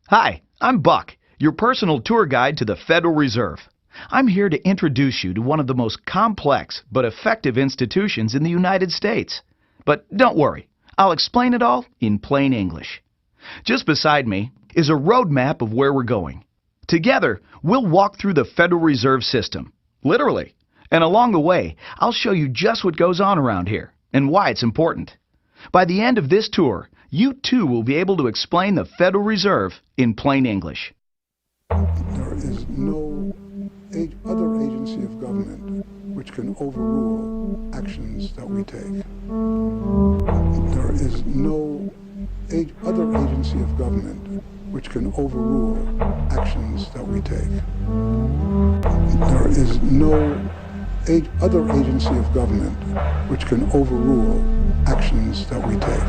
Hi, I'm Buck, your personal tour guide to the Federal Reserve. I'm here to introduce you to one of the most complex but effective institutions in the United States. But don't worry, I'll explain it all in plain English. Just beside me is a roadmap of where we're going. Together, we'll walk through the Federal Reserve System, literally. And along the way, I'll show you just what goes on around here and why it's important. By the end of this tour, you too will be able to explain the Federal Reserve in plain English. There is no other agency of government which can overrule actions that we take. There is no other agency of government which can overrule actions that we take. There is no other agency of government which can overrule actions that we take.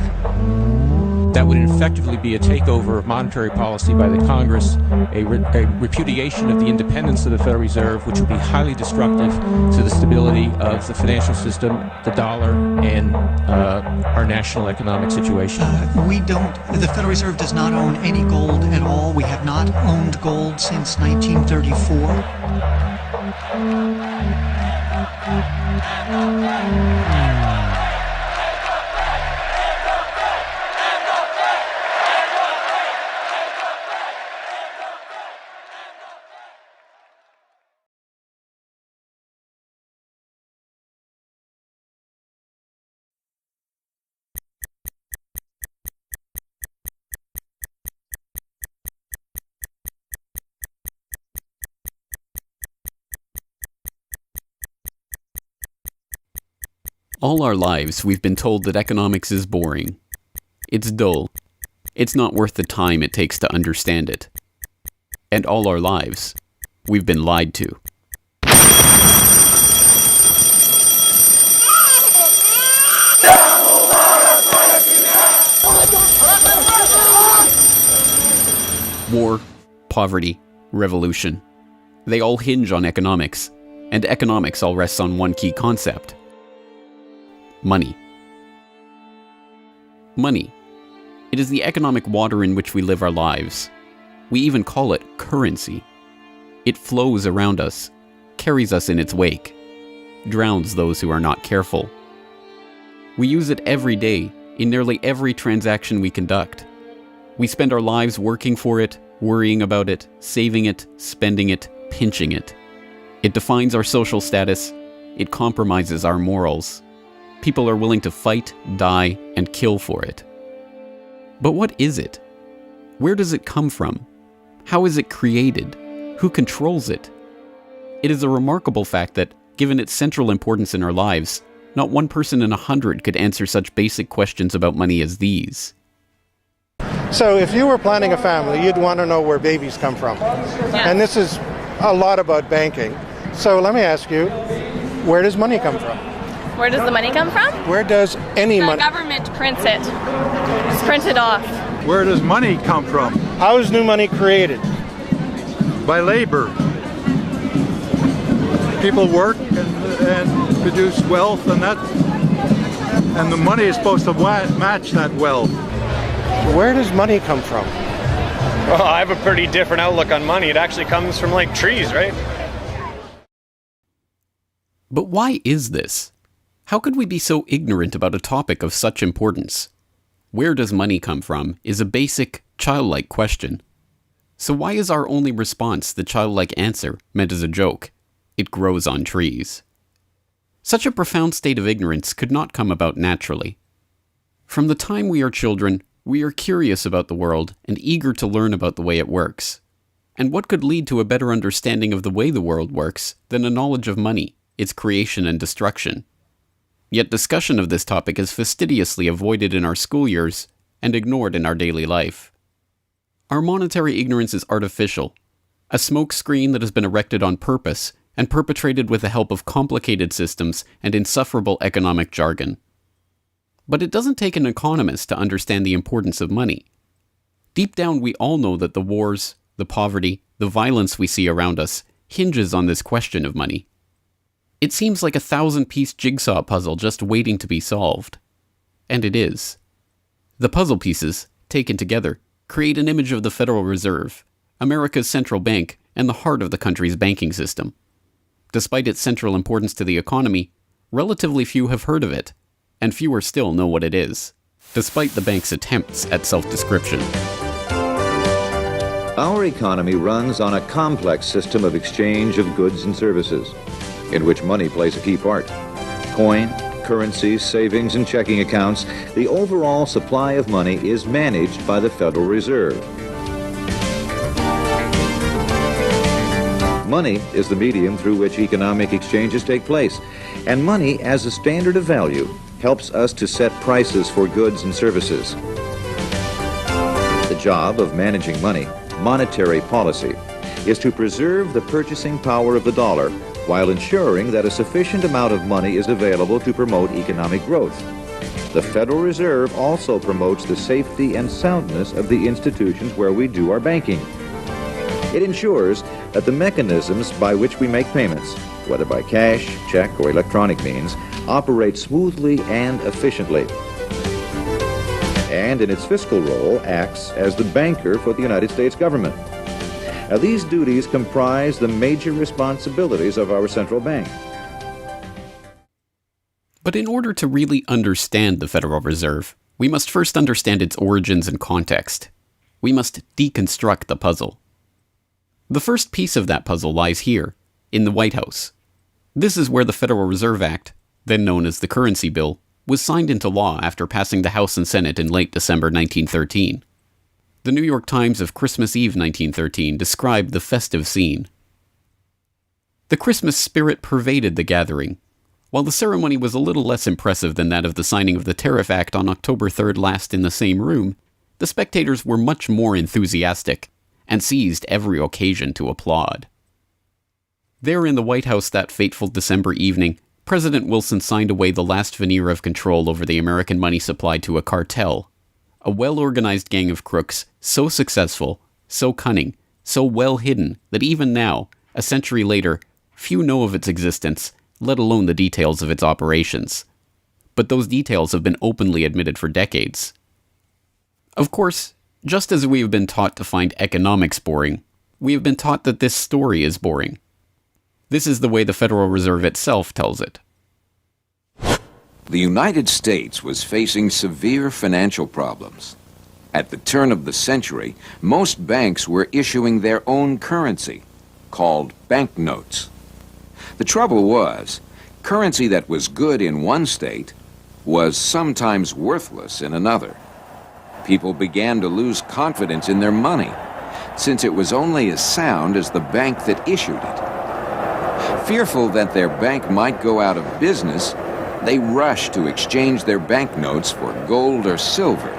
That would effectively be a takeover of monetary policy by the Congress, a repudiation of the independence of the Federal Reserve, which would be highly destructive to the stability of the financial system, the dollar, and our national economic situation. The Federal Reserve does not own any gold at all. We have not owned gold since 1934. All our lives, we've been told that economics is boring. It's dull. It's not worth the time it takes to understand it. And all our lives, we've been lied to. War, poverty, revolution. They all hinge on economics, and economics all rests on one key concept. Money. Money. It is the economic water in which we live our lives. We even call it currency. It flows around us, carries us in its wake, drowns those who are not careful. We use it every day, in nearly every transaction we conduct. We spend our lives working for it, worrying about it, saving it, spending it, pinching it. It defines our social status. It compromises our morals. People are willing to fight, die, and kill for it. But what is it? Where does it come from? How is it created? Who controls it? It is a remarkable fact that, given its central importance in our lives, not one person in 100 could answer such basic questions about money as these. So if you were planning a family, you'd want to know where babies come from. Yeah. And this is a lot about banking. So let me ask you, where does money come from? Where does the money come from? Where does any money? The government prints it. Just print it off. Where does money come from? How is new money created? By labor. People work and produce wealth, and the money is supposed to match that wealth. Where does money come from? Well, I have a pretty different outlook on money. It actually comes from like trees, right? But why is this? How could we be so ignorant about a topic of such importance? Where does money come from is a basic, childlike question. So why is our only response the childlike answer meant as a joke? It grows on trees. Such a profound state of ignorance could not come about naturally. From the time we are children, we are curious about the world and eager to learn about the way it works. And what could lead to a better understanding of the way the world works than a knowledge of money, its creation and destruction? Yet discussion of this topic is fastidiously avoided in our school years and ignored in our daily life. Our monetary ignorance is artificial, a smokescreen that has been erected on purpose and perpetrated with the help of complicated systems and insufferable economic jargon. But it doesn't take an economist to understand the importance of money. Deep down, we all know that the wars, the poverty, the violence we see around us hinges on this question of money. It seems like a 1,000-piece jigsaw puzzle just waiting to be solved. And it is. The puzzle pieces, taken together, create an image of the Federal Reserve, America's central bank and the heart of the country's banking system. Despite its central importance to the economy, relatively few have heard of it, and fewer still know what it is, despite the bank's attempts at self-description. Our economy runs on a complex system of exchange of goods and services, in which money plays a key part. Coin, currencies, savings, and checking accounts, the overall supply of money is managed by the Federal Reserve. Money is the medium through which economic exchanges take place, and money as a standard of value helps us to set prices for goods and services. The job of managing money, monetary policy, is to preserve the purchasing power of the dollar while ensuring that a sufficient amount of money is available to promote economic growth. The Federal Reserve also promotes the safety and soundness of the institutions where we do our banking. It ensures that the mechanisms by which we make payments, whether by cash, check, or electronic means, operate smoothly and efficiently. And in its fiscal role, acts as the banker for the United States government. Now, these duties comprise the major responsibilities of our central bank. But in order to really understand the Federal Reserve, we must first understand its origins and context. We must deconstruct the puzzle. The first piece of that puzzle lies here, in the White House. This is where the Federal Reserve Act, then known as the Currency Bill, was signed into law after passing the House and Senate in late December 1913. The New York Times of Christmas Eve 1913 described the festive scene. The Christmas spirit pervaded the gathering. While the ceremony was a little less impressive than that of the signing of the Tariff Act on October 3rd last in the same room, the spectators were much more enthusiastic and seized every occasion to applaud. There in the White House that fateful December evening, President Wilson signed away the last veneer of control over the American money supply to a cartel, a well-organized gang of crooks so successful, so cunning, so well hidden that even now, a century later, few know of its existence, let alone the details of its operations. But those details have been openly admitted for decades. Of course, just as we have been taught to find economics boring, we have been taught that this story is boring. This is the way the Federal Reserve itself tells it. The United States was facing severe financial problems. At the turn of the century, most banks were issuing their own currency, called banknotes. The trouble was, currency that was good in one state was sometimes worthless in another. People began to lose confidence in their money, since it was only as sound as the bank that issued it. Fearful that their bank might go out of business, they rushed to exchange their banknotes for gold or silver.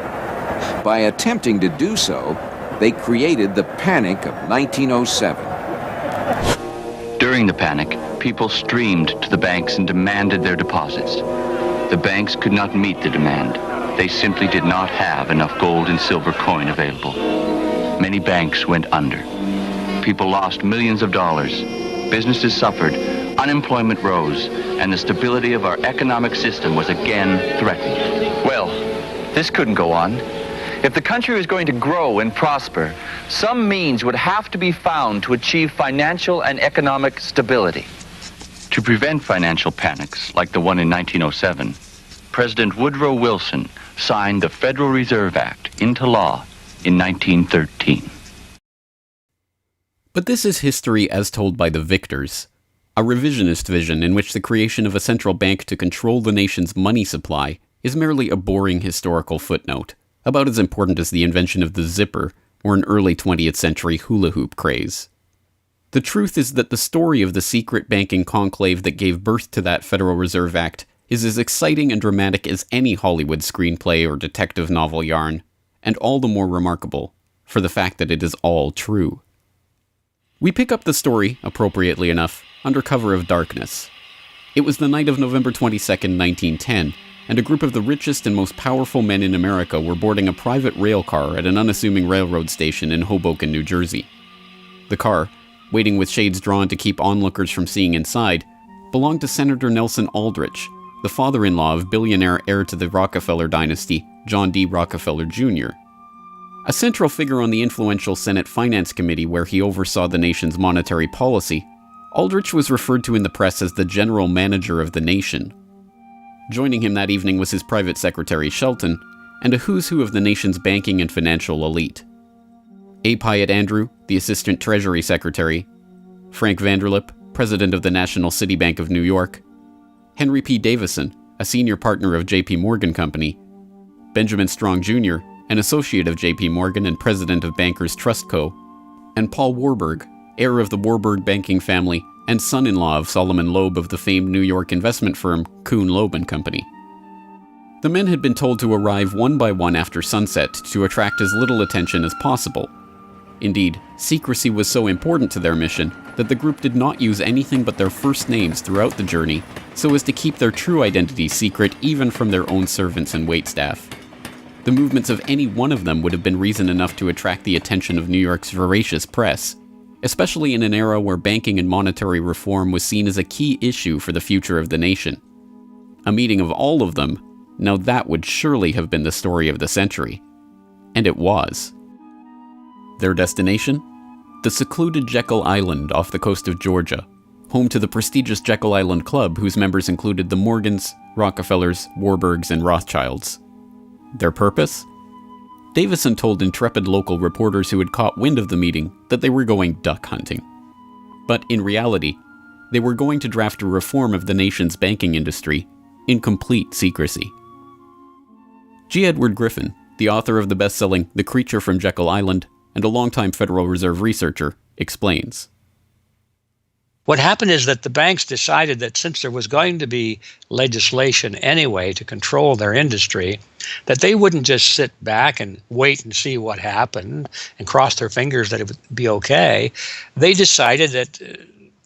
By attempting to do so, they created the Panic of 1907. During the panic, people streamed to the banks and demanded their deposits. The banks could not meet the demand. They simply did not have enough gold and silver coin available. Many banks went under. People lost millions of dollars. Businesses suffered, unemployment rose, and the stability of our economic system was again threatened. Well, this couldn't go on. If the country was going to grow and prosper, some means would have to be found to achieve financial and economic stability. To prevent financial panics like the one in 1907, President Woodrow Wilson signed the Federal Reserve Act into law in 1913. But this is history as told by the victors, a revisionist vision in which the creation of a central bank to control the nation's money supply is merely a boring historical footnote, about as important as the invention of the zipper or an early 20th century hula hoop craze. The truth is that the story of the secret banking conclave that gave birth to that Federal Reserve Act is as exciting and dramatic as any Hollywood screenplay or detective novel yarn, and all the more remarkable for the fact that it is all true. We pick up the story, appropriately enough, under cover of darkness. It was the night of November 22nd, 1910, and a group of the richest and most powerful men in America were boarding a private rail car at an unassuming railroad station in Hoboken, New Jersey. The car, waiting with shades drawn to keep onlookers from seeing inside, belonged to Senator Nelson Aldrich, the father-in-law of billionaire heir to the Rockefeller dynasty, John D. Rockefeller Jr. A central figure on the influential Senate Finance Committee where he oversaw the nation's monetary policy, Aldrich was referred to in the press as the general manager of the nation. Joining him that evening was his private secretary Shelton, and a who's who of the nation's banking and financial elite. A. Pyatt Andrew, the Assistant Treasury Secretary, Frank Vanderlip, President of the National City Bank of New York, Henry P. Davison, a senior partner of J.P. Morgan Company, Benjamin Strong Jr., an associate of J.P. Morgan and president of Bankers Trust Co., and Paul Warburg, heir of the Warburg banking family and son-in-law of Solomon Loeb of the famed New York investment firm Kuhn Loeb and Company. The men had been told to arrive one by one after sunset to attract as little attention as possible. Indeed, secrecy was so important to their mission that the group did not use anything but their first names throughout the journey so as to keep their true identities secret even from their own servants and waitstaff. The movements of any one of them would have been reason enough to attract the attention of New York's voracious press, especially in an era where banking and monetary reform was seen as a key issue for the future of the nation. A meeting of all of them, now that would surely have been the story of the century. And it was. Their destination? The secluded Jekyll Island off the coast of Georgia, home to the prestigious Jekyll Island Club whose members included the Morgans, Rockefellers, Warburgs, and Rothschilds. Their purpose? Davison told intrepid local reporters who had caught wind of the meeting that they were going duck hunting. But in reality, they were going to draft a reform of the nation's banking industry in complete secrecy. G. Edward Griffin, the author of the best-selling The Creature from Jekyll Island and a longtime Federal Reserve researcher, explains. What happened is that the banks decided that since there was going to be legislation anyway to control their industry, that they wouldn't just sit back and wait and see what happened and cross their fingers that it would be okay. They decided that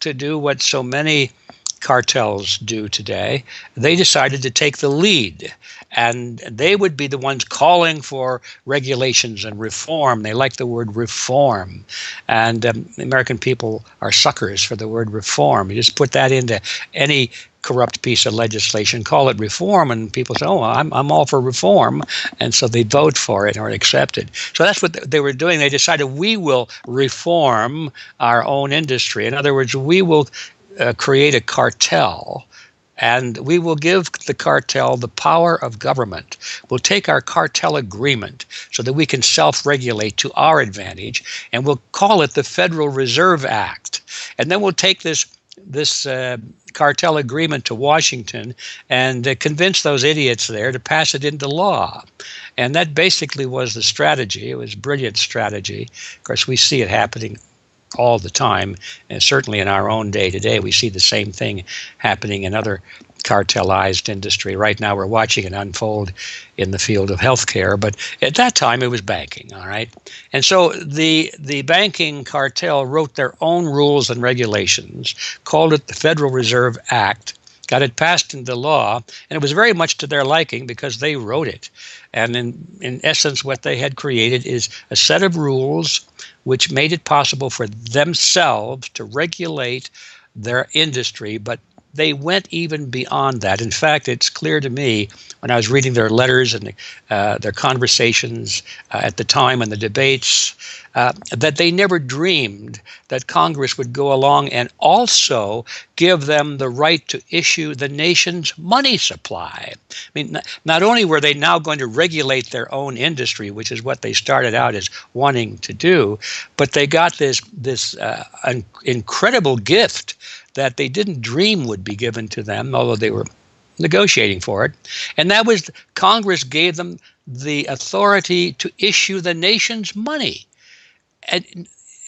to do what so many cartels do today, they decided to take the lead. And they would be the ones calling for regulations and reform. They like the word reform. And the American people are suckers for the word reform. You just put that into any corrupt piece of legislation, call it reform, and people say, oh, I'm all for reform. And so they vote for it or accept it. So that's what they were doing. They decided we will reform our own industry. In other words, we will create a cartel, and we will give the cartel the power of government. We'll take our cartel agreement so that we can self-regulate to our advantage, and we'll call it the Federal Reserve Act. And then we'll take this cartel agreement to Washington and convince those idiots there to pass it into law. And that basically was the strategy. It was a brilliant strategy. Of course, we see it happening all the time, and certainly in our own day today, we see the same thing happening in other cartelized industry. Right now, we're watching it unfold in the field of healthcare, but at that time, it was banking, all right? And so the banking cartel wrote their own rules and regulations, called it the Federal Reserve Act, got it passed into law, and it was very much to their liking because they wrote it. And in essence, what they had created is a set of rules which made it possible for themselves to regulate their industry, but they went even beyond that. In fact, it's clear to me when I was reading their letters and their conversations at the time and the debates that they never dreamed that Congress would go along and also give them the right to issue the nation's money supply. I mean, not only were they now going to regulate their own industry, which is what they started out as wanting to do, but they got this incredible gift that they didn't dream would be given to them, although they were negotiating for it. And that was Congress gave them the authority to issue the nation's money. And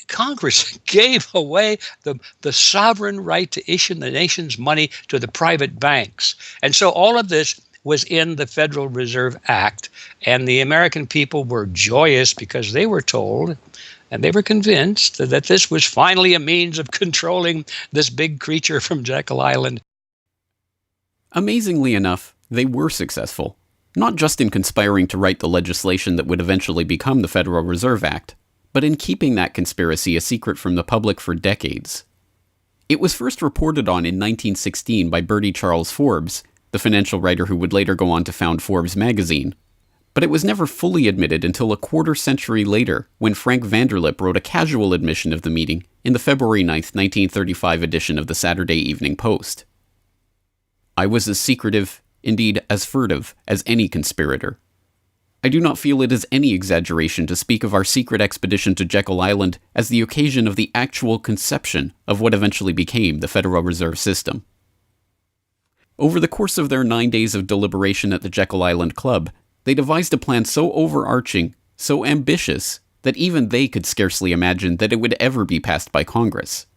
Congress gave away the sovereign right to issue the nation's money to the private banks. And so all of this was in the Federal Reserve Act, and the American people were joyous because they were told and they were convinced that this was finally a means of controlling this big creature from Jekyll Island. Amazingly enough, they were successful, not just in conspiring to write the legislation that would eventually become the Federal Reserve Act, but in keeping that conspiracy a secret from the public for decades. It was first reported on in 1916 by Bertie Charles Forbes, the financial writer who would later go on to found Forbes magazine. But it was never fully admitted until a quarter century later, when Frank Vanderlip wrote a casual admission of the meeting in the February 9th, 1935 edition of the Saturday Evening Post. I was as secretive, indeed as furtive, as any conspirator. I do not feel it is any exaggeration to speak of our secret expedition to Jekyll Island as the occasion of the actual conception of what eventually became the Federal Reserve System. Over the course of their 9 days of deliberation at the Jekyll Island Club, they devised a plan so overarching, so ambitious, that even they could scarcely imagine that it would ever be passed by Congress.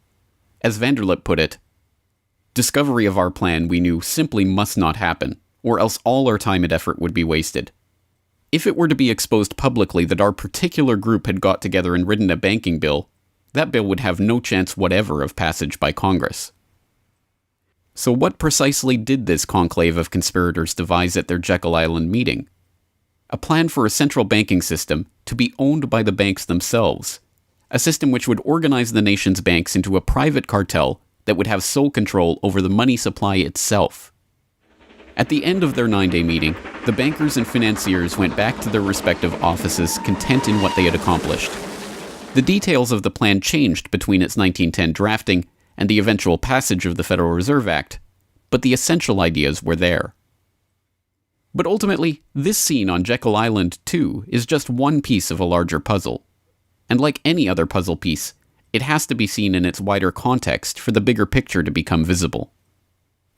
As Vanderlip put it, "Discovery of our plan, we knew, simply must not happen, or else all our time and effort would be wasted. If it were to be exposed publicly that our particular group had got together and written a banking bill, that bill would have no chance whatever of passage by Congress." So what precisely did this conclave of conspirators devise at their Jekyll Island meeting? A plan for a central banking system to be owned by the banks themselves, a system which would organize the nation's banks into a private cartel that would have sole control over the money supply itself. At the end of their 9-day meeting, the bankers and financiers went back to their respective offices content in what they had accomplished. The details of the plan changed between its 1910 drafting and the eventual passage of the Federal Reserve Act, but the essential ideas were there. But ultimately, this scene on Jekyll Island, too, is just one piece of a larger puzzle. And like any other puzzle piece, it has to be seen in its wider context for the bigger picture to become visible.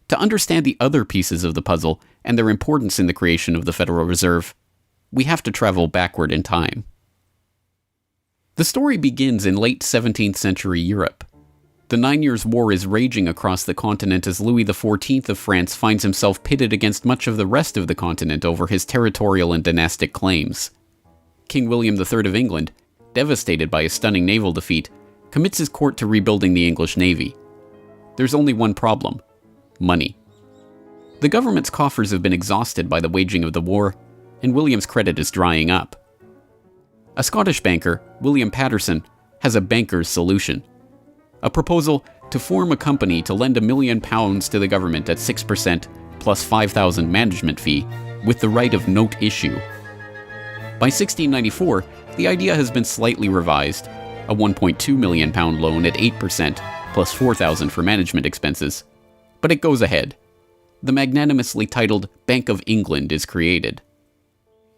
To understand the other pieces of the puzzle and their importance in the creation of the Federal Reserve, we have to travel backward in time. The story begins in late 17th century Europe. The 9 Years' War is raging across the continent as Louis XIV of France finds himself pitted against much of the rest of the continent over his territorial and dynastic claims. King William III of England, devastated by a stunning naval defeat, commits his court to rebuilding the English navy. There's only one problem: money. The government's coffers have been exhausted by the waging of the war, and William's credit is drying up. A Scottish banker, William Patterson, has a banker's solution. A proposal to form a company to lend £1 million to the government at 6% plus $5,000 management fee, with the right of note issue. By 1694, the idea has been slightly revised, a £1.2 million loan at 8% plus $4,000 for management expenses, but it goes ahead. The magnanimously titled Bank of England is created.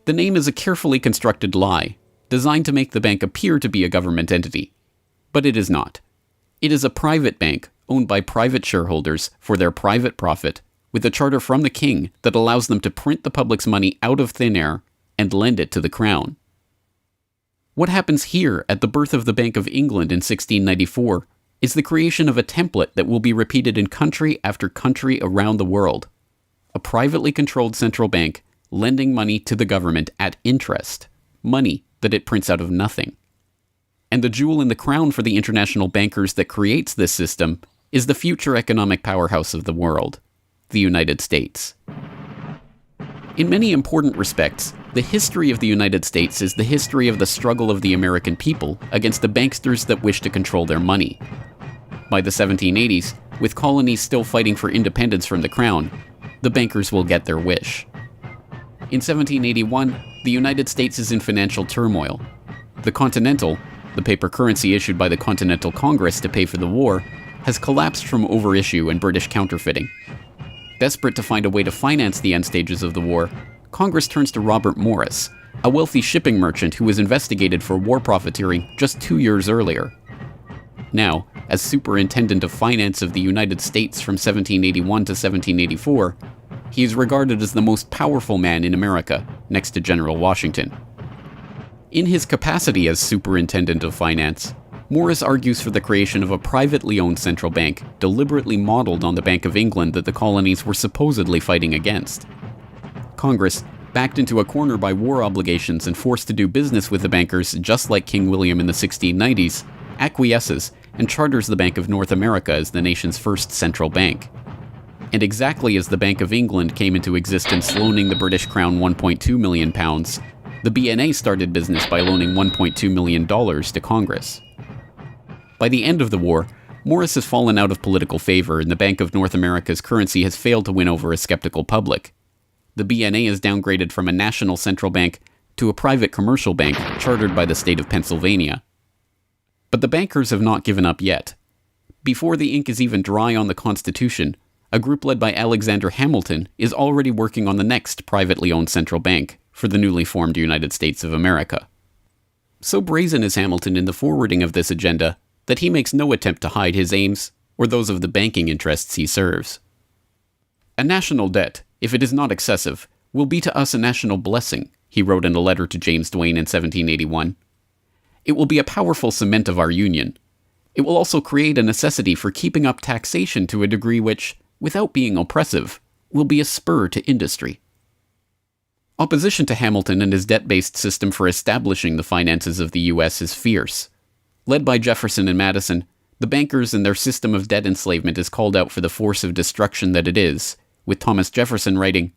The name is a carefully constructed lie, designed to make the bank appear to be a government entity. But it is not. It is a private bank owned by private shareholders for their private profit, with a charter from the king that allows them to print the public's money out of thin air and lend it to the crown. What happens here at the birth of the Bank of England in 1694 is the creation of a template that will be repeated in country after country around the world. A privately controlled central bank lending money to the government at interest, money that it prints out of nothing. And the jewel in the crown for the international bankers that creates this system is the future economic powerhouse of the world, the United States. In many important respects, the history of the United States is the history of the struggle of the American people against the banksters that wish to control their money. By the 1780s, with colonies still fighting for independence from the crown, the bankers will get their wish. In 1781, the United States is in financial turmoil. The Continental, the paper currency issued by the Continental Congress to pay for the war, has collapsed from overissue and British counterfeiting. Desperate to find a way to finance the end stages of the war, Congress turns to Robert Morris, a wealthy shipping merchant who was investigated for war profiteering just 2 years earlier. Now, as Superintendent of Finance of the United States from 1781 to 1784, he is regarded as the most powerful man in America, next to General Washington. In his capacity as Superintendent of Finance, Morris argues for the creation of a privately owned central bank deliberately modeled on the Bank of England that the colonies were supposedly fighting against. Congress, backed into a corner by war obligations and forced to do business with the bankers just like King William in the 1690s, acquiesces and charters the Bank of North America as the nation's first central bank. And exactly as the Bank of England came into existence loaning the British Crown £1.2 million, the BNA started business by loaning $1.2 million to Congress. By the end of the war, Morris has fallen out of political favor and the Bank of North America's currency has failed to win over a skeptical public. the BNA is downgraded from a national central bank to a private commercial bank chartered by the state of Pennsylvania. But the bankers have not given up yet. Before the ink is even dry on the Constitution, a group led by Alexander Hamilton is already working on the next privately owned central bank for the newly formed United States of America. So brazen is Hamilton in the forwarding of this agenda that he makes no attempt to hide his aims or those of the banking interests he serves. A national debt, if it is not excessive, will be to us a national blessing, he wrote in a letter to James Duane in 1781. It will be a powerful cement of our union. It will also create a necessity for keeping up taxation to a degree which, without being oppressive, will be a spur to industry. Opposition to Hamilton and his debt-based system for establishing the finances of the U.S. is fierce. Led by Jefferson and Madison, the bankers and their system of debt enslavement is called out for the force of destruction that it is, with Thomas Jefferson writing,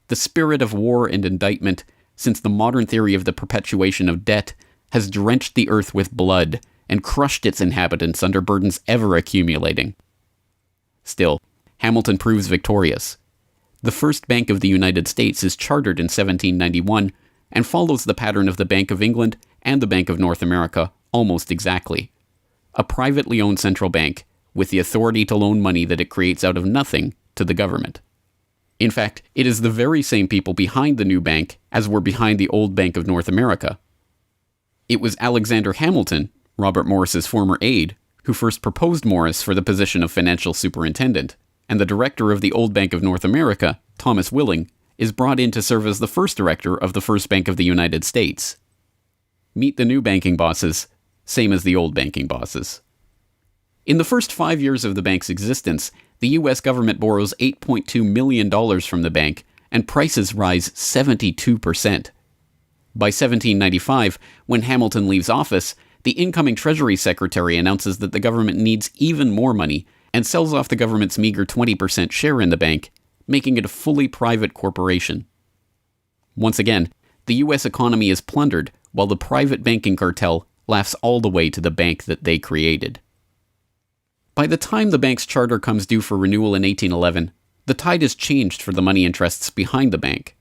"The spirit of war and indictment, since the modern theory of the perpetuation of debt, has drenched the earth with blood and crushed its inhabitants under burdens ever accumulating." Still, Hamilton proves victorious. The first Bank of the United States is chartered in 1791 and follows the pattern of the Bank of England and the Bank of North America almost exactly. A privately owned central bank with the authority to loan money that it creates out of nothing to the government. In fact, it is the very same people behind the new bank as were behind the old Bank of North America. It was Alexander Hamilton, Robert Morris's former aide, who first proposed Morris for the position of financial superintendent, and the director of the old Bank of North America, Thomas Willing, is brought in to serve as the first director of the First Bank of the United States. Meet the new banking bosses, same as the old banking bosses. In the first 5 years of the bank's existence, the U.S. government borrows $8.2 million from the bank, and prices rise 72%. By 1795, when Hamilton leaves office, the incoming Treasury Secretary announces that the government needs even more money and sells off the government's meager 20% share in the bank, making it a fully private corporation. Once again, the U.S. economy is plundered while the private banking cartel laughs all the way to the bank that they created. By the time the bank's charter comes due for renewal in 1811, the tide has changed for the money interests behind the bank.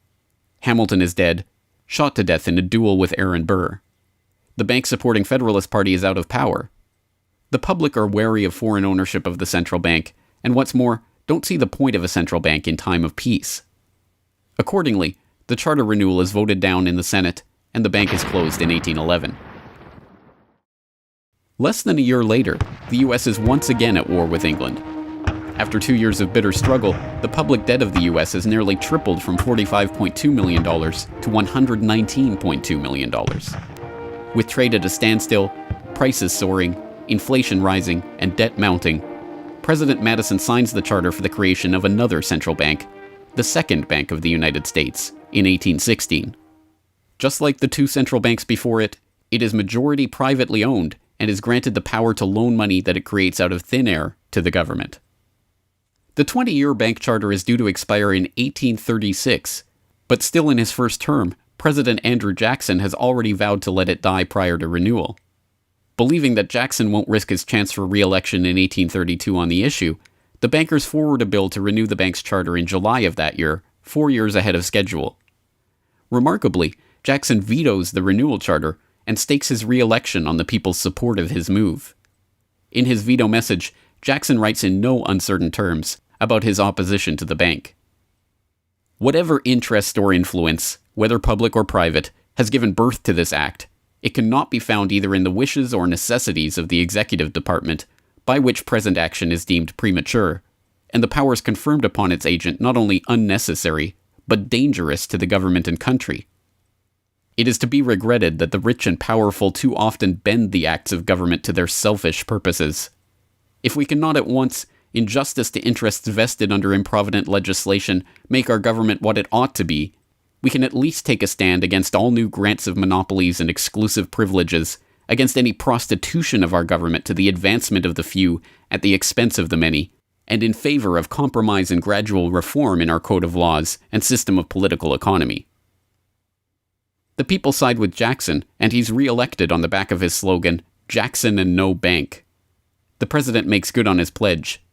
Hamilton is dead, shot to death in a duel with Aaron Burr. The bank-supporting Federalist Party is out of power. The public are wary of foreign ownership of the central bank, and what's more, don't see the point of a central bank in time of peace. Accordingly, the charter renewal is voted down in the Senate, and the bank is closed in 1811. Less than a year later, the U.S. is once again at war with England. After 2 years of bitter struggle, the public debt of the U.S. has nearly tripled from $45.2 million to $119.2 million. With trade at a standstill, prices soaring, inflation rising, and debt mounting, President Madison signs the charter for the creation of another central bank, the Second Bank of the United States, in 1816. Just like the two central banks before it, it is majority privately owned and is granted the power to loan money that it creates out of thin air to the government. The 20-year bank charter is due to expire in 1836, but still in his first term, President Andrew Jackson has already vowed to let it die prior to renewal. Believing that Jackson won't risk his chance for re-election in 1832 on the issue, the bankers forward a bill to renew the bank's charter in July of that year, 4 years ahead of schedule. Remarkably, Jackson vetoes the renewal charter and stakes his re-election on the people's support of his move. In his veto message, Jackson writes in no uncertain terms about his opposition to the bank. Whatever interest or influence, whether public or private, has given birth to this act, it cannot be found either in the wishes or necessities of the executive department, by which present action is deemed premature, and the powers confirmed upon its agent not only unnecessary, but dangerous to the government and country. It is to be regretted that the rich and powerful too often bend the acts of government to their selfish purposes. If we cannot at once, in justice to interests vested under improvident legislation, make our government what it ought to be, we can at least take a stand against all new grants of monopolies and exclusive privileges, against any prostitution of our government to the advancement of the few at the expense of the many, and in favor of compromise and gradual reform in our code of laws and system of political economy. The people side with Jackson, and he's re-elected on the back of his slogan, "Jackson and no bank." The president makes good on his pledge.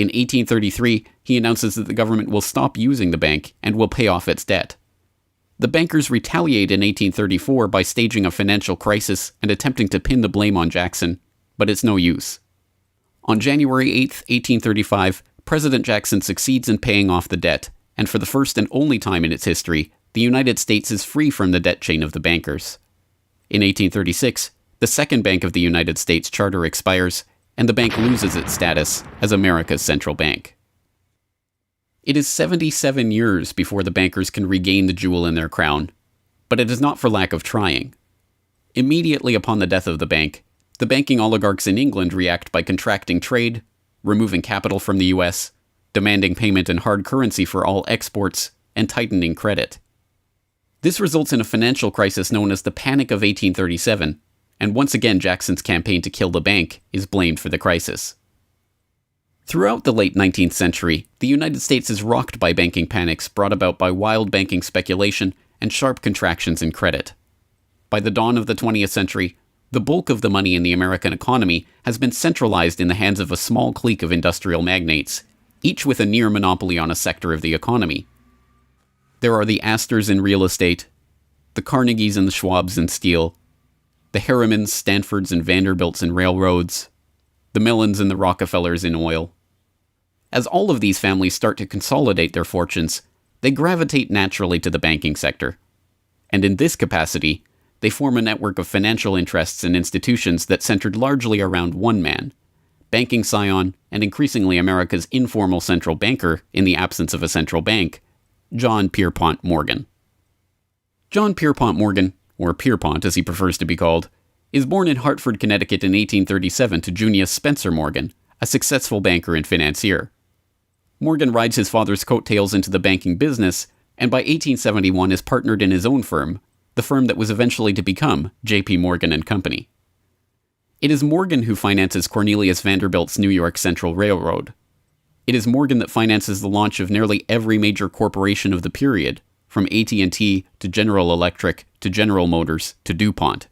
In 1833, he announces that the government will stop using the bank and will pay off its debt. The bankers retaliate in 1834 by staging a financial crisis and attempting to pin the blame on Jackson, but it's no use. On January 8, 1835, President Jackson succeeds in paying off the debt, and for the first and only time in its history, the United States is free from the debt chain of the bankers. In 1836, the Second Bank of the United States charter expires, and the bank loses its status as America's central bank. It is 77 years before the bankers can regain the jewel in their crown, but it is not for lack of trying. Immediately upon the death of the bank, the banking oligarchs in England react by contracting trade, removing capital from the US, demanding payment in hard currency for all exports, and tightening credit. This results in a financial crisis known as the Panic of 1837, and once again Jackson's campaign to kill the bank is blamed for the crisis. Throughout the late 19th century, the United States is rocked by banking panics brought about by wild banking speculation and sharp contractions in credit. By the dawn of the 20th century, the bulk of the money in the American economy has been centralized in the hands of a small clique of industrial magnates, each with a near monopoly on a sector of the economy. There are the Astors in real estate, the Carnegies and the Schwabs in steel, the Harrimans, Stanfords, and Vanderbilts in railroads, the Mellons and the Rockefellers in oil. As all of these families start to consolidate their fortunes, they gravitate naturally to the banking sector. And in this capacity, they form a network of financial interests and institutions that centered largely around one man, banking scion and increasingly America's informal central banker in the absence of a central bank, John Pierpont Morgan. John Pierpont Morgan, or Pierpont as he prefers to be called, is born in Hartford, Connecticut in 1837 to Junius Spencer Morgan, a successful banker and financier. Morgan rides his father's coattails into the banking business, and by 1871 is partnered in his own firm, the firm that was eventually to become J.P. Morgan and Company. It is Morgan who finances Cornelius Vanderbilt's New York Central Railroad. It is Morgan that finances the launch of nearly every major corporation of the period, from AT&T to General Electric to General Motors to DuPont.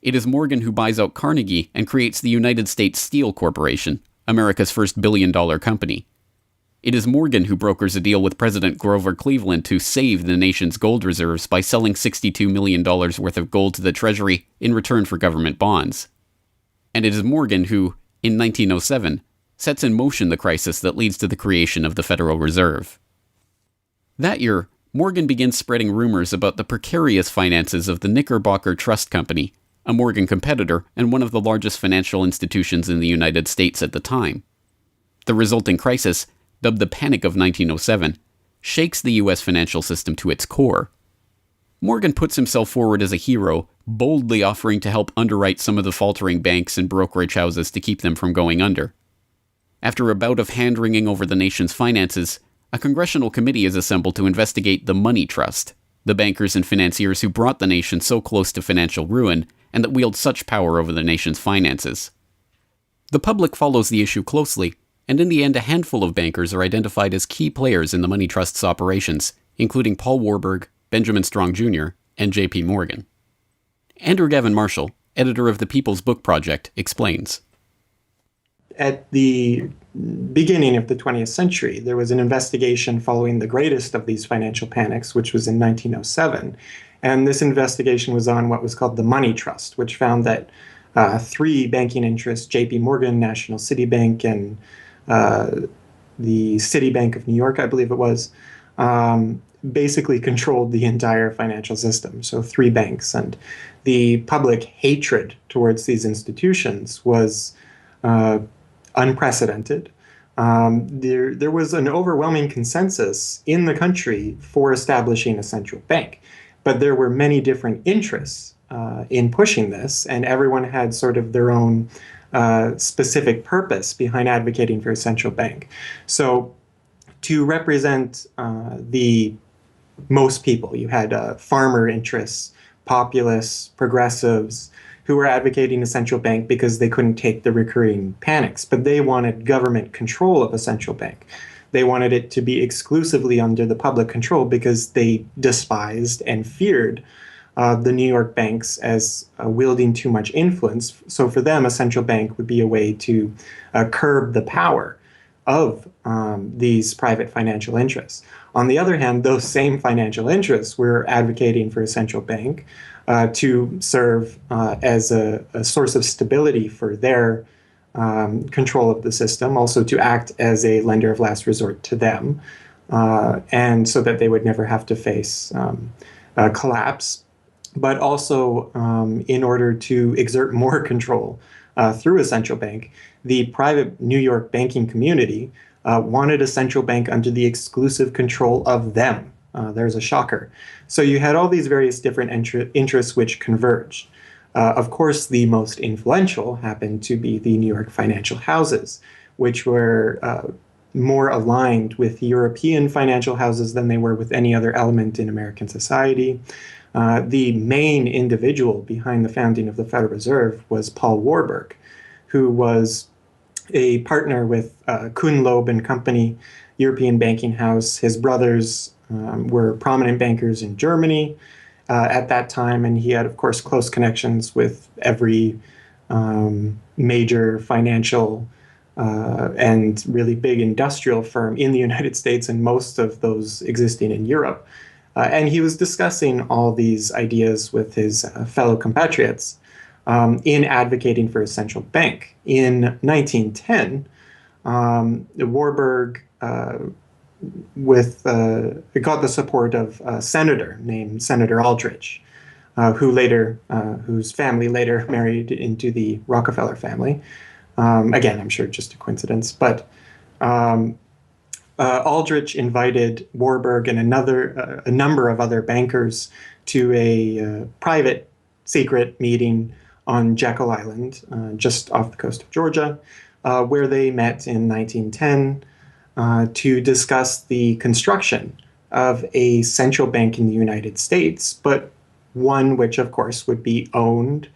It is Morgan who buys out Carnegie and creates the United States Steel Corporation, America's first billion-dollar company. It is Morgan who brokers a deal with President Grover Cleveland to save the nation's gold reserves by selling $62 million worth of gold to the Treasury in return for government bonds. And it is Morgan who, in 1907, sets in motion the crisis that leads to the creation of the Federal Reserve. That year, Morgan begins spreading rumors about the precarious finances of the Knickerbocker Trust Company, a Morgan competitor and one of the largest financial institutions in the United States at the time. The resulting crisis, dubbed the Panic of 1907, shakes the U.S. financial system to its core. Morgan puts himself forward as a hero, boldly offering to help underwrite some of the faltering banks and brokerage houses to keep them from going under. After a bout of hand-wringing over the nation's finances, a congressional committee is assembled to investigate the Money Trust, the bankers and financiers who brought the nation so close to financial ruin and that wield such power over the nation's finances. The public follows the issue closely, and in the end a handful of bankers are identified as key players in the Money Trust's operations, including Paul Warburg, Benjamin Strong Jr., and J.P. Morgan. Andrew Gavin Marshall, editor of the People's Book Project, explains. At the beginning of the 20th century, there was an investigation following the greatest of these financial panics, which was in 1907. And this investigation was on what was called the Money Trust, which found that three banking interests, J.P. Morgan, National City Bank, and the Citibank of New York, I believe it was, basically controlled the entire financial system. So three banks. And the public hatred towards these institutions was unprecedented. There was an overwhelming consensus in the country for establishing a central bank. But there were many different interests in pushing this, and everyone had sort of their own specific purpose behind advocating for a central bank. So to represent the most people, you had farmer interests, populists, progressives, who were advocating a central bank because they couldn't take the recurring panics, but they wanted government control of a central bank. They wanted it to be exclusively under the public control because they despised and feared the New York banks as wielding too much influence. So for them, a central bank would be a way to curb the power of these private financial interests. On the other hand, those same financial interests were advocating for a central bank to serve as a source of stability for their control of the system, also to act as a lender of last resort to them, and so that they would never have to face collapse, but also in order to exert more control through a central bank. The private New York banking community wanted a central bank under the exclusive control of them. There's a shocker. So you had all these various different interests which converged. Of course, the most influential happened to be the New York financial houses, which were more aligned with European financial houses than they were with any other element in American society. The main individual behind the founding of the Federal Reserve was Paul Warburg, who was a partner with Kuhn, Loeb and Company, European banking house. His brothers were prominent bankers in Germany at that time, and he had, of course, close connections with every major financial and really big industrial firm in the United States, and most of those existing in Europe. And he was discussing all these ideas with his fellow compatriots in advocating for a central bank. In 1910, Warburg got the support of a senator named Senator Aldrich, whose family later married into the Rockefeller family. Again, I'm sure just a coincidence, but Aldrich invited Warburg and a number of other bankers to a private secret meeting on Jekyll Island, just off the coast of Georgia, where they met in 1910 to discuss the construction of a central bank in the United States, but one which, of course, would be owned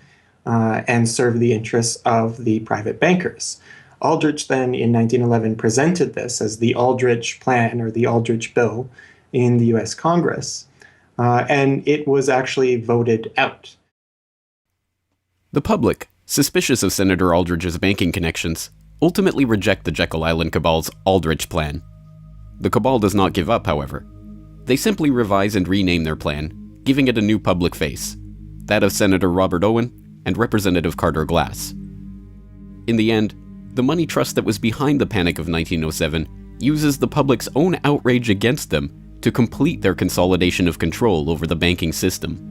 and serve the interests of the private bankers. Aldrich then, in 1911, presented this as the Aldrich Plan or the Aldrich Bill in the U.S. Congress, and it was actually voted out. The public, suspicious of Senator Aldrich's banking connections, ultimately reject the Jekyll Island Cabal's Aldrich Plan. The Cabal does not give up, however. They simply revise and rename their plan, giving it a new public face, that of Senator Robert Owen and Representative Carter Glass. In the end, the money trust that was behind the Panic of 1907 uses the public's own outrage against them to complete their consolidation of control over the banking system.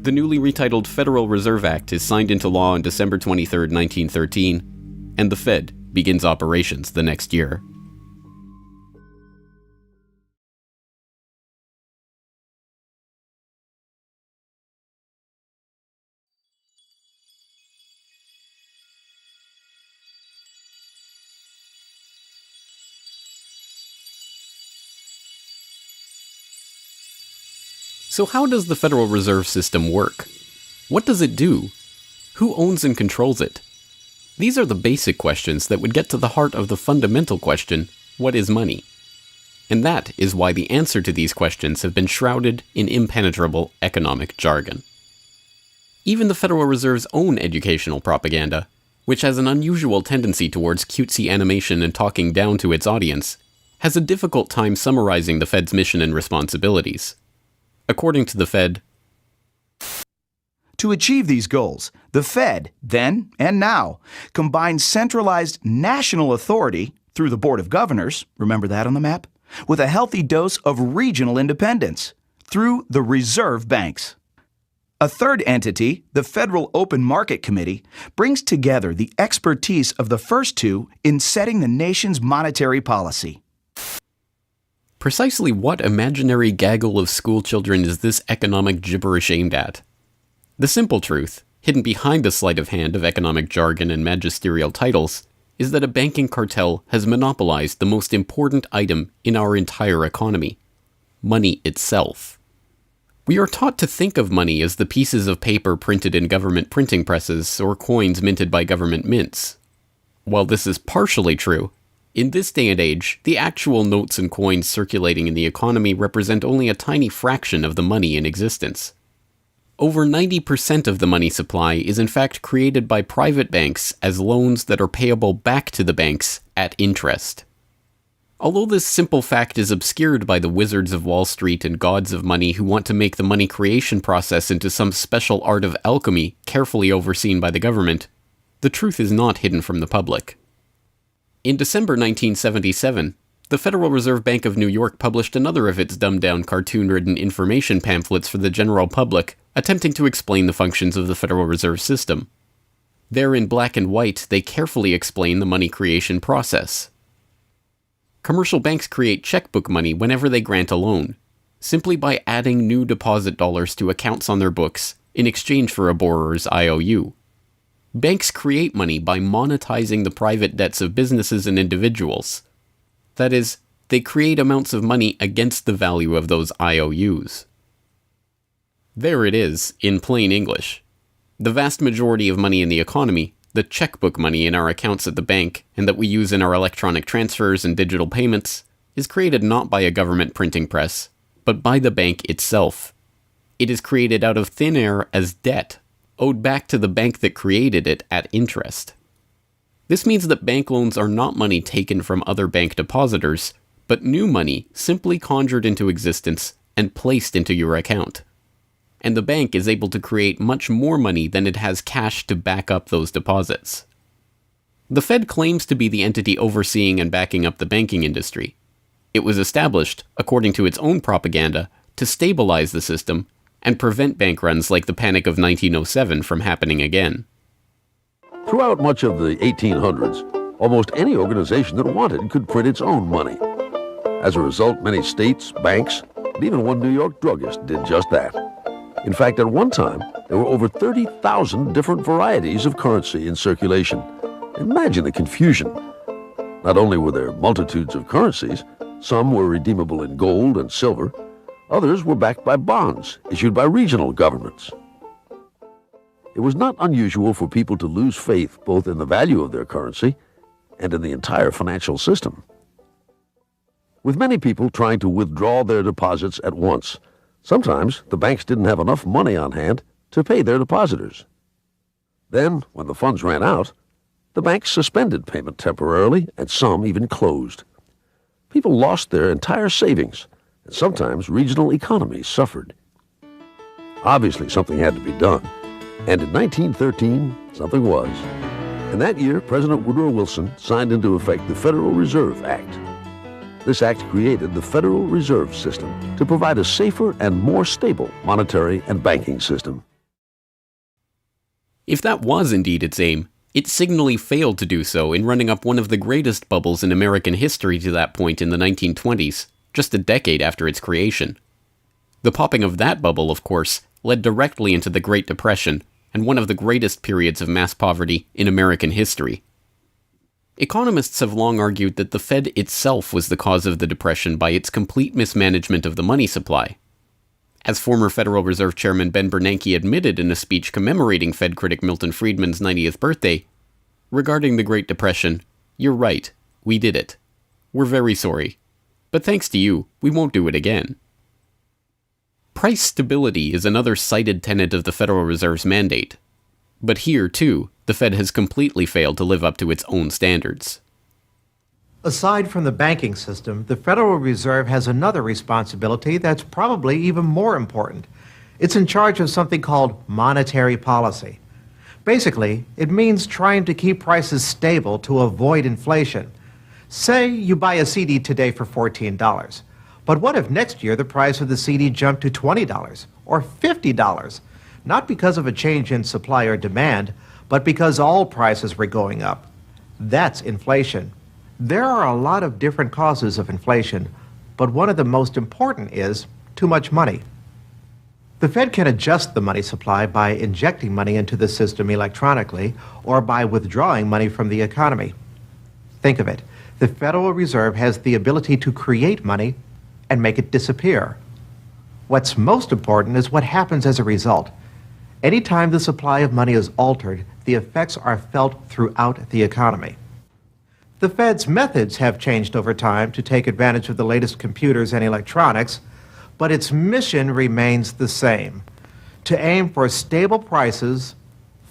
The newly retitled Federal Reserve Act is signed into law on December 23, 1913, and the Fed begins operations the next year. So how does the Federal Reserve System work? What does it do? Who owns and controls it? These are the basic questions that would get to the heart of the fundamental question, what is money? And that is why the answer to these questions have been shrouded in impenetrable economic jargon. Even the Federal Reserve's own educational propaganda, which has an unusual tendency towards cutesy animation and talking down to its audience, has a difficult time summarizing the Fed's mission and responsibilities. According to the Fed, to achieve these goals, the Fed, then and now, combines centralized national authority through the Board of Governors, remember that on the map, with a healthy dose of regional independence through the reserve banks. A third entity, the Federal Open Market Committee, brings together the expertise of the first two in setting the nation's monetary policy. Precisely what imaginary gaggle of schoolchildren is this economic gibberish aimed at? The simple truth, hidden behind the sleight of hand of economic jargon and magisterial titles, is that a banking cartel has monopolized the most important item in our entire economy: money itself. We are taught to think of money as the pieces of paper printed in government printing presses or coins minted by government mints. While this is partially true, in this day and age, the actual notes and coins circulating in the economy represent only a tiny fraction of the money in existence. Over 90% of the money supply is in fact created by private banks as loans that are payable back to the banks at interest. Although this simple fact is obscured by the wizards of Wall Street and gods of money who want to make the money creation process into some special art of alchemy carefully overseen by the government, the truth is not hidden from the public. In December 1977, the Federal Reserve Bank of New York published another of its dumbed-down cartoon-ridden information pamphlets for the general public, attempting to explain the functions of the Federal Reserve System. There in black and white, they carefully explain the money creation process. Commercial banks create checkbook money whenever they grant a loan, simply by adding new deposit dollars to accounts on their books in exchange for a borrower's IOU. Banks create money by monetizing the private debts of businesses and individuals. That is, they create amounts of money against the value of those IOUs. There it is, in plain English. The vast majority of money in the economy, the checkbook money in our accounts at the bank and that we use in our electronic transfers and digital payments, is created not by a government printing press, but by the bank itself. It is created out of thin air as debt, owed back to the bank that created it at interest. This means that bank loans are not money taken from other bank depositors, but new money simply conjured into existence and placed into your account. And the bank is able to create much more money than it has cash to back up those deposits. The Fed claims to be the entity overseeing and backing up the banking industry. It was established, according to its own propaganda, to stabilize the system and prevent bank runs like the Panic of 1907 from happening again. Throughout much of the 1800s, almost any organization that wanted could print its own money. As a result, many states, banks, and even one New York druggist did just that. In fact, at one time, there were over 30,000 different varieties of currency in circulation. Imagine the confusion. Not only were there multitudes of currencies, some were redeemable in gold and silver, others were backed by bonds issued by regional governments. It was not unusual for people to lose faith both in the value of their currency and in the entire financial system. With many people trying to withdraw their deposits at once, sometimes the banks didn't have enough money on hand to pay their depositors. Then, when the funds ran out, the banks suspended payment temporarily, and some even closed. People lost their entire savings, and sometimes regional economies suffered. Obviously, something had to be done, and in 1913, something was. In that year, President Woodrow Wilson signed into effect the Federal Reserve Act. This act created the Federal Reserve System to provide a safer and more stable monetary and banking system. If that was indeed its aim, it signally failed to do so in running up one of the greatest bubbles in American history to that point in the 1920s, just a decade after its creation. The popping of that bubble, of course, led directly into the Great Depression and one of the greatest periods of mass poverty in American history. Economists have long argued that the Fed itself was the cause of the Depression by its complete mismanagement of the money supply. As former Federal Reserve Chairman Ben Bernanke admitted in a speech commemorating Fed critic Milton Friedman's 90th birthday, regarding the Great Depression, "You're right, we did it. We're very sorry. But thanks to you, we won't do it again." Price stability is another cited tenet of the Federal Reserve's mandate. But here, too, the Fed has completely failed to live up to its own standards. Aside from the banking system, the Federal Reserve has another responsibility that's probably even more important. It's in charge of something called monetary policy. Basically, it means trying to keep prices stable to avoid inflation. Say you buy a CD today for $14, but what if next year the price of the CD jumped to $20 or $50? Not because of a change in supply or demand, but because all prices were going up. That's inflation. There are a lot of different causes of inflation, but one of the most important is too much money. The Fed can adjust the money supply by injecting money into the system electronically or by withdrawing money from the economy. Think of it. The Federal Reserve has the ability to create money and make it disappear. What's most important is what happens as a result. Anytime the supply of money is altered, the effects are felt throughout the economy. The Fed's methods have changed over time to take advantage of the latest computers and electronics, but its mission remains the same: to aim for stable prices,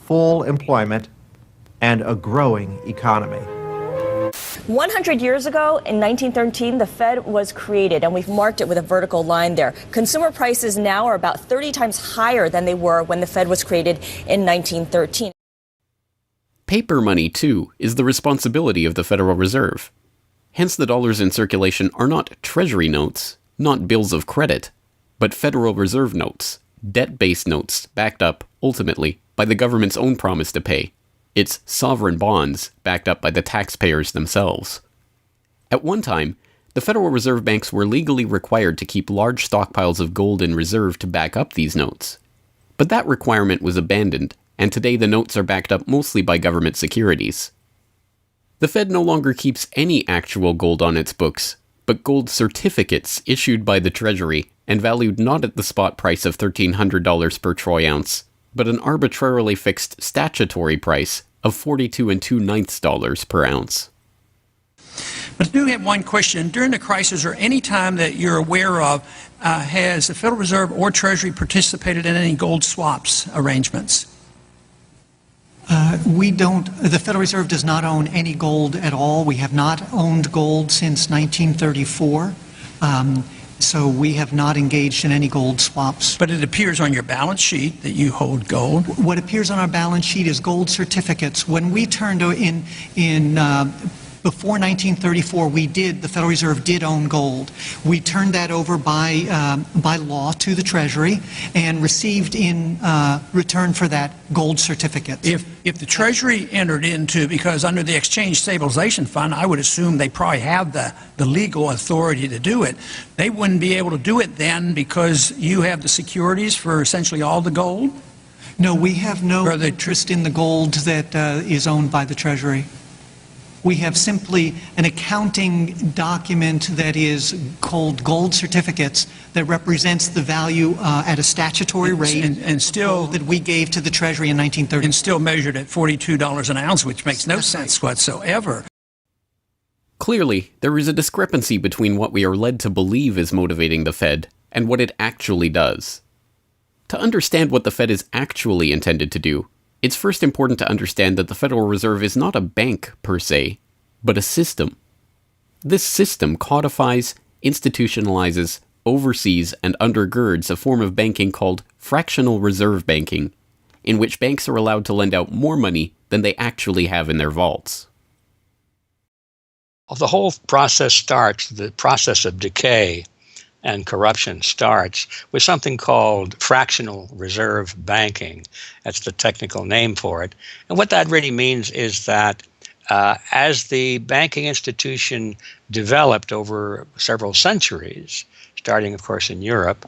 full employment, and a growing economy. 100 years ago, in 1913, the Fed was created, and we've marked it with a vertical line there. Consumer prices now are about 30 times higher than they were when the Fed was created in 1913. Paper money, too, is the responsibility of the Federal Reserve. Hence, the dollars in circulation are not Treasury notes, not bills of credit, but Federal Reserve notes, debt-based notes backed up, ultimately, by the government's own promise to pay. It's sovereign bonds backed up by the taxpayers themselves. At one time, the Federal Reserve banks were legally required to keep large stockpiles of gold in reserve to back up these notes. But that requirement was abandoned, and today the notes are backed up mostly by government securities. The Fed no longer keeps any actual gold on its books, but gold certificates issued by the Treasury and valued not at the spot price of $1,300 per troy ounce, but an arbitrarily fixed statutory price of $42 2/9 per ounce. But I do have one question. During the crisis, or any time that you're aware of, has the Federal Reserve or Treasury participated in any gold swaps arrangements? We don't. The Federal Reserve does not own any gold at all. We have not owned gold since 1934. So we have not engaged in any gold swaps. But it appears on your balance sheet that you hold gold. What appears on our balance sheet is gold certificates. When we turned before 1934, the Federal Reserve did own gold. We turned that over by law to the Treasury and received in return for that gold certificates. If the Treasury entered into, because under the Exchange Stabilization Fund, I would assume they probably have the legal authority to do it. They wouldn't be able to do it then because you have the securities for essentially all the gold? No, we have no interest in the gold that is owned by the Treasury. We have simply an accounting document that is called gold certificates that represents the value at a statutory rate and still that we gave to the Treasury in 1930. And still measured at $42 an ounce, which makes no sense whatsoever. Clearly, there is a discrepancy between what we are led to believe is motivating the Fed and what it actually does. To understand what the Fed is actually intended to do, it's first important to understand that the Federal Reserve is not a bank per se, but a system. This system codifies, institutionalizes, oversees, and undergirds a form of banking called fractional reserve banking, in which banks are allowed to lend out more money than they actually have in their vaults. The whole process starts, the process of decay and corruption starts with something called fractional reserve banking. That's the technical name for it. And what that really means is that as the banking institution developed over several centuries, starting, of course, in Europe,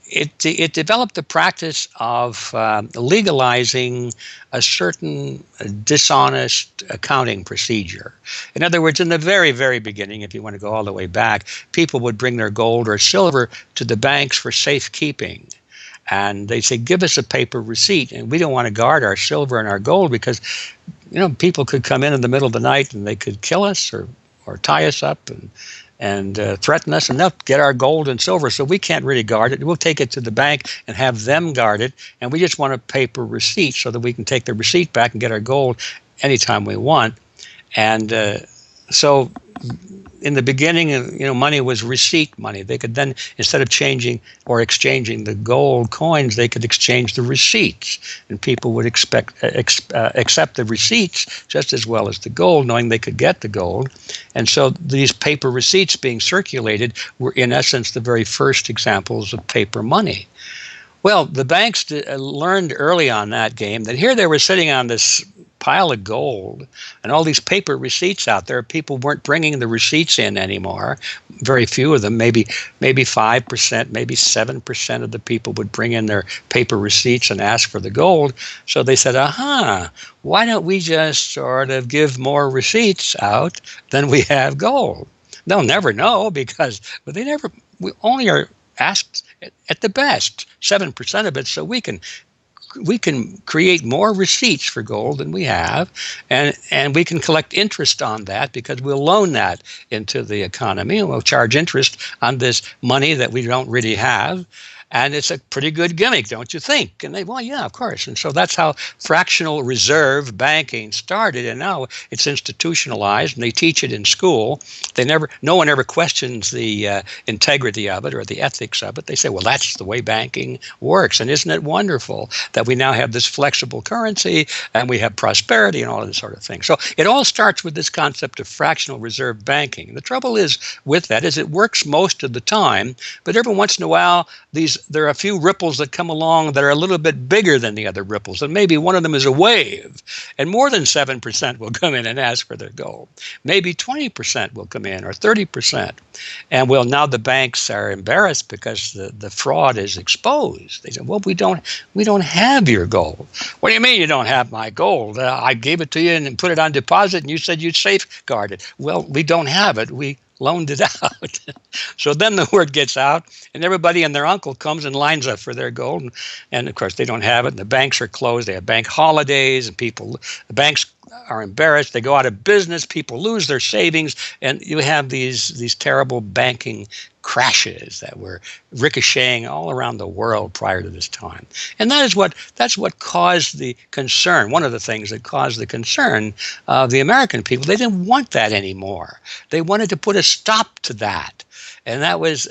it developed the practice of legalizing a certain dishonest accounting procedure. In other words, in the very, very beginning, if you want to go all the way back, people would bring their gold or silver to the banks for safekeeping. And they say, give us a paper receipt. And we don't want to guard our silver and our gold because, people could come in the middle of the night and they could kill us or tie us up and threaten us, and they'll get our gold and silver, so we can't really guard it. We'll take it to the bank and have them guard it, and we just want a paper receipt so that we can take the receipt back and get our gold anytime we want. And so in the beginning, money was receipt money. They could then, instead of changing or exchanging the gold coins, they could exchange the receipts, and people would accept the receipts just as well as the gold, knowing they could get the gold. And so these paper receipts being circulated were, in essence, the very first examples of paper money. Well, the banks learned early on that game that here they were sitting on this pile of gold and all these paper receipts out there. People weren't bringing the receipts in anymore. Very few of them, maybe 5%, maybe 7% of the people would bring in their paper receipts and ask for the gold. So they said, why don't we just sort of give more receipts out than we have gold? They'll never know because we only are asked at the best 7% of it, so we can create more receipts for gold than we have, and we can collect interest on that because we'll loan that into the economy and we'll charge interest on this money that we don't really have. And it's a pretty good gimmick, don't you think? And they, well, yeah, of course. And so that's how fractional reserve banking started. And now it's institutionalized, and they teach it in school. No one ever questions the integrity of it or the ethics of it. They say, well, that's the way banking works. And isn't it wonderful that we now have this flexible currency and we have prosperity and all of this sort of thing? So it all starts with this concept of fractional reserve banking. And the trouble is with that is it works most of the time, but every once in a while, there are a few ripples that come along that are a little bit bigger than the other ripples. And maybe one of them is a wave. And more than 7% will come in and ask for their gold. Maybe 20% will come in, or 30%. And well, now the banks are embarrassed because the fraud is exposed. They say, well, we don't have your gold. What do you mean you don't have my gold? I gave it to you and put it on deposit, and you said you'd safeguard it. Well, we don't have it. We loaned it out. So then the word gets out, and everybody and their uncle comes and lines up for their gold. And of course, they don't have it, and the banks are closed. They have bank holidays, and the banks are embarrassed. They go out of business. People lose their savings, and you have these terrible banking crashes that were ricocheting all around the world prior to this time. And that's what caused the concern. One of the things that caused the concern of the American people, they didn't want that anymore. They wanted to put a stop to that. And that was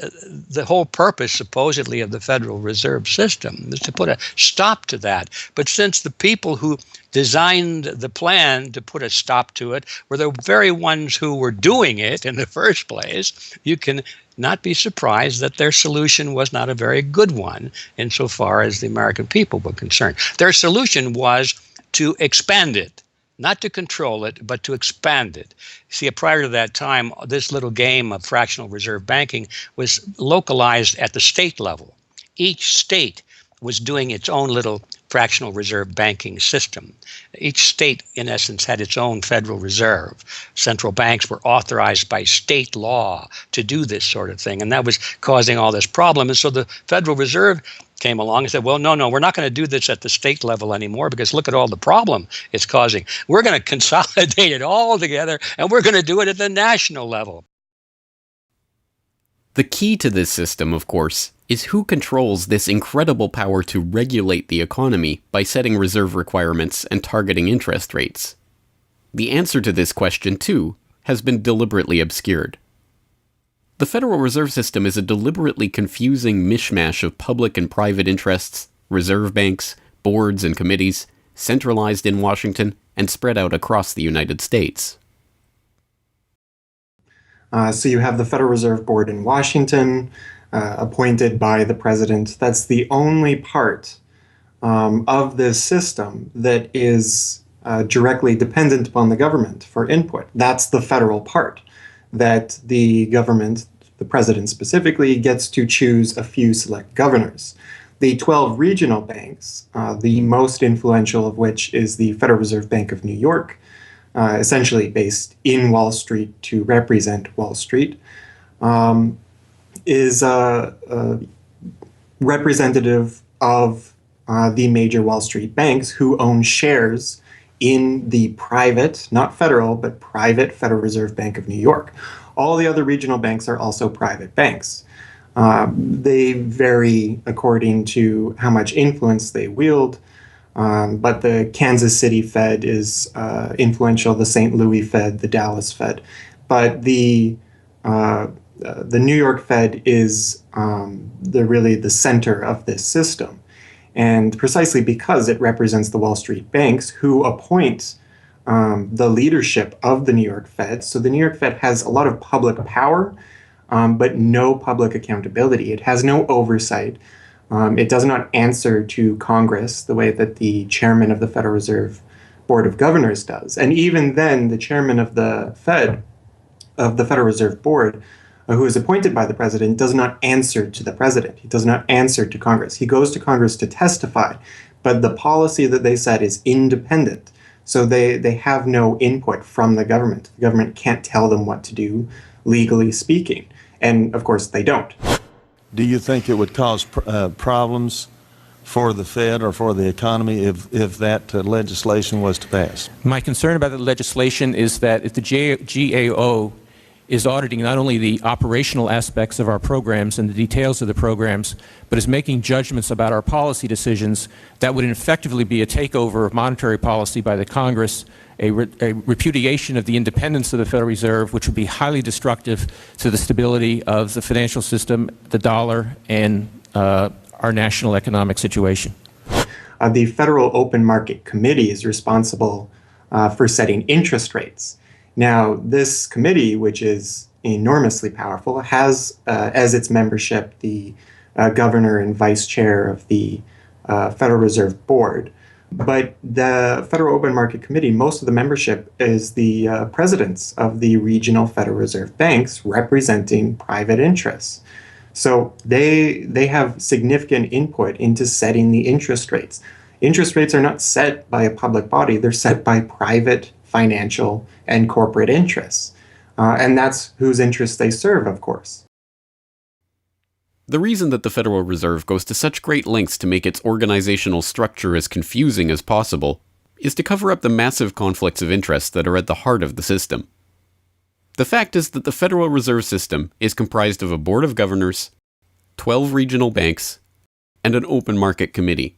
the whole purpose, supposedly, of the Federal Reserve System, was to put a stop to that. But since the people who designed the plan to put a stop to it were the very ones who were doing it in the first place, you can not be surprised that their solution was not a very good one insofar as the American people were concerned. Their solution was to expand it. Not to control it, but to expand it. See, prior to that time, this little game of fractional reserve banking was localized at the state level. Each state was doing its own little fractional reserve banking system. Each state, in essence, had its own Federal Reserve. Central banks were authorized by state law to do this sort of thing, and that was causing all this problem. And so the Federal Reserve came along and said, well, no, we're not going to do this at the state level anymore because look at all the problem it's causing. We're going to consolidate it all together, and we're going to do it at the national level. The key to this system, of course, is who controls this incredible power to regulate the economy by setting reserve requirements and targeting interest rates. The answer to this question, too, has been deliberately obscured. The Federal Reserve System is a deliberately confusing mishmash of public and private interests, reserve banks, boards and committees, centralized in Washington and spread out across the United States. So you have the Federal Reserve Board in Washington, appointed by the president. That's the only part of this system that is directly dependent upon the government for input. That's the federal part, that the government, the president specifically, gets to choose a few select governors. The 12 regional banks, the most influential of which is the Federal Reserve Bank of New York, essentially based in Wall Street to represent Wall Street, is representative of the major Wall Street banks who own shares in the private, not federal, but private Federal Reserve Bank of New York. All the other regional banks are also private banks. They vary according to how much influence they wield, but the Kansas City Fed is influential, the St. Louis Fed, the Dallas Fed. But the New York Fed is really the center of this system. And precisely because it represents the Wall Street banks who appoint the leadership of the New York Fed. So the New York Fed has a lot of public power, but no public accountability. It has no oversight. It does not answer to Congress the way that the chairman of the Federal Reserve Board of Governors does. And even then, the chairman of the Federal Reserve Board, who is appointed by the president, does not answer to the president. He does not answer to Congress. He goes to Congress to testify, but the policy that they set is independent. So they have no input from the government. The government can't tell them what to do, legally speaking. And of course, they don't. Do you think it would cause problems for the Fed or for the economy if that legislation was to pass? My concern about the legislation is that if the GAO is auditing not only the operational aspects of our programs and the details of the programs, but is making judgments about our policy decisions that would effectively be a takeover of monetary policy by the Congress, a repudiation of the independence of the Federal Reserve, which would be highly destructive to the stability of the financial system, the dollar, and our national economic situation. The Federal Open Market Committee is responsible for setting interest rates. Now, this committee, which is enormously powerful, has as its membership the governor and vice chair of the Federal Reserve Board. But the Federal Open Market Committee, most of the membership is the presidents of the regional Federal Reserve banks representing private interests. So they have significant input into setting the interest rates. Interest rates are not set by a public body, they're set by private financial and corporate interests. And that's whose interests they serve, of course. The reason that the Federal Reserve goes to such great lengths to make its organizational structure as confusing as possible is to cover up the massive conflicts of interest that are at the heart of the system. The fact is that the Federal Reserve System is comprised of a board of governors, 12 regional banks, and an open market committee.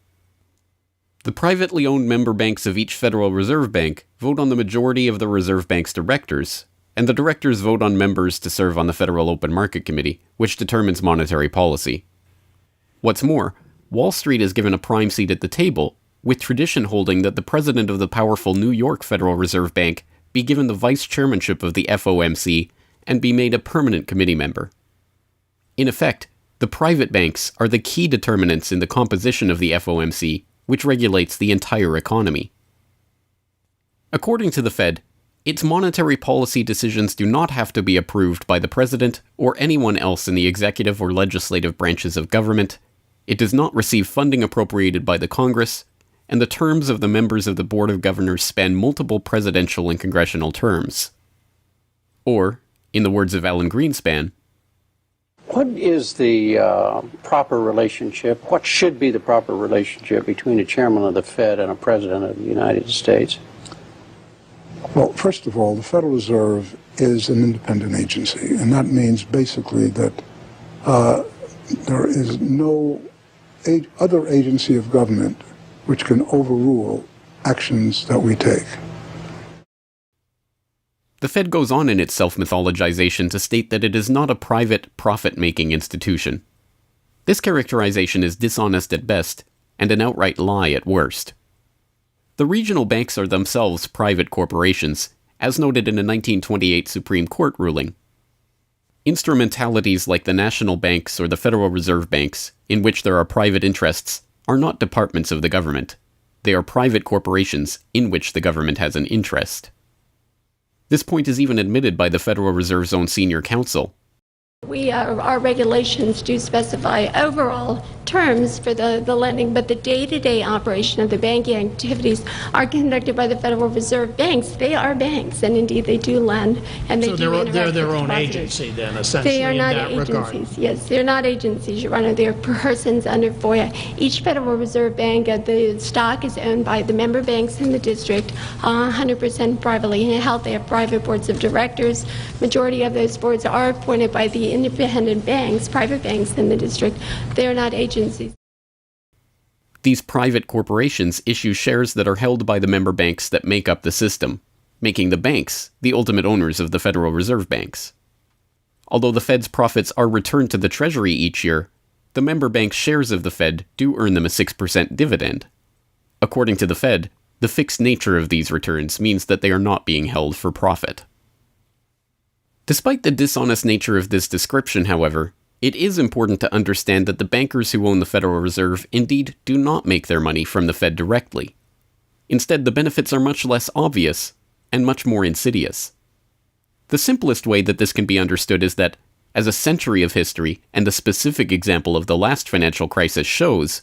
The privately owned member banks of each Federal Reserve Bank vote on the majority of the Reserve Bank's directors, and the directors vote on members to serve on the Federal Open Market Committee, which determines monetary policy. What's more, Wall Street is given a prime seat at the table, with tradition holding that the president of the powerful New York Federal Reserve Bank be given the vice chairmanship of the FOMC and be made a permanent committee member. In effect, the private banks are the key determinants in the composition of the FOMC, which regulates the entire economy. According to the Fed, its monetary policy decisions do not have to be approved by the president or anyone else in the executive or legislative branches of government. It does not receive funding appropriated by the Congress, and the terms of the members of the Board of Governors span multiple presidential and congressional terms. Or, in the words of Alan Greenspan, what is the proper relationship, what should be the proper relationship between a chairman of the Fed and a president of the United States? Well, first of all, the Federal Reserve is an independent agency, and that means basically that there is no other agency of government which can overrule actions that we take. The Fed goes on in its self-mythologization to state that it is not a private, profit-making institution. This characterization is dishonest at best, and an outright lie at worst. The regional banks are themselves private corporations, as noted in a 1928 Supreme Court ruling. Instrumentalities like the national banks or the Federal Reserve Banks, in which there are private interests, are not departments of the government. They are private corporations in which the government has an interest. This point is even admitted by the Federal Reserve's own senior counsel. Our regulations do specify overall terms for the lending, but the day-to-day operation of the banking activities are conducted by the Federal Reserve banks. They are banks, and indeed they do lend, and they do interact they're their with own depositors. agency then, essentially, They are not in that agencies. regard. Yes, they're not agencies, Your Honor. They're persons under FOIA. Each Federal Reserve Bank, the stock is owned by the member banks in the district, 100% privately held. They have private boards of directors. Majority of those boards are appointed by the independent banks, private banks in the district. They are not agencies. These private corporations issue shares that are held by the member banks that make up the system, making the banks the ultimate owners of the Federal Reserve Banks. Although the Fed's profits are returned to the Treasury each year, the member banks' shares of the Fed do earn them a 6% dividend. According to the Fed, the fixed nature of these returns means that they are not being held for profit. Despite the dishonest nature of this description, however, it is important to understand that the bankers who own the Federal Reserve indeed do not make their money from the Fed directly. Instead, the benefits are much less obvious and much more insidious. The simplest way that this can be understood is that, as a century of history and the specific example of the last financial crisis shows,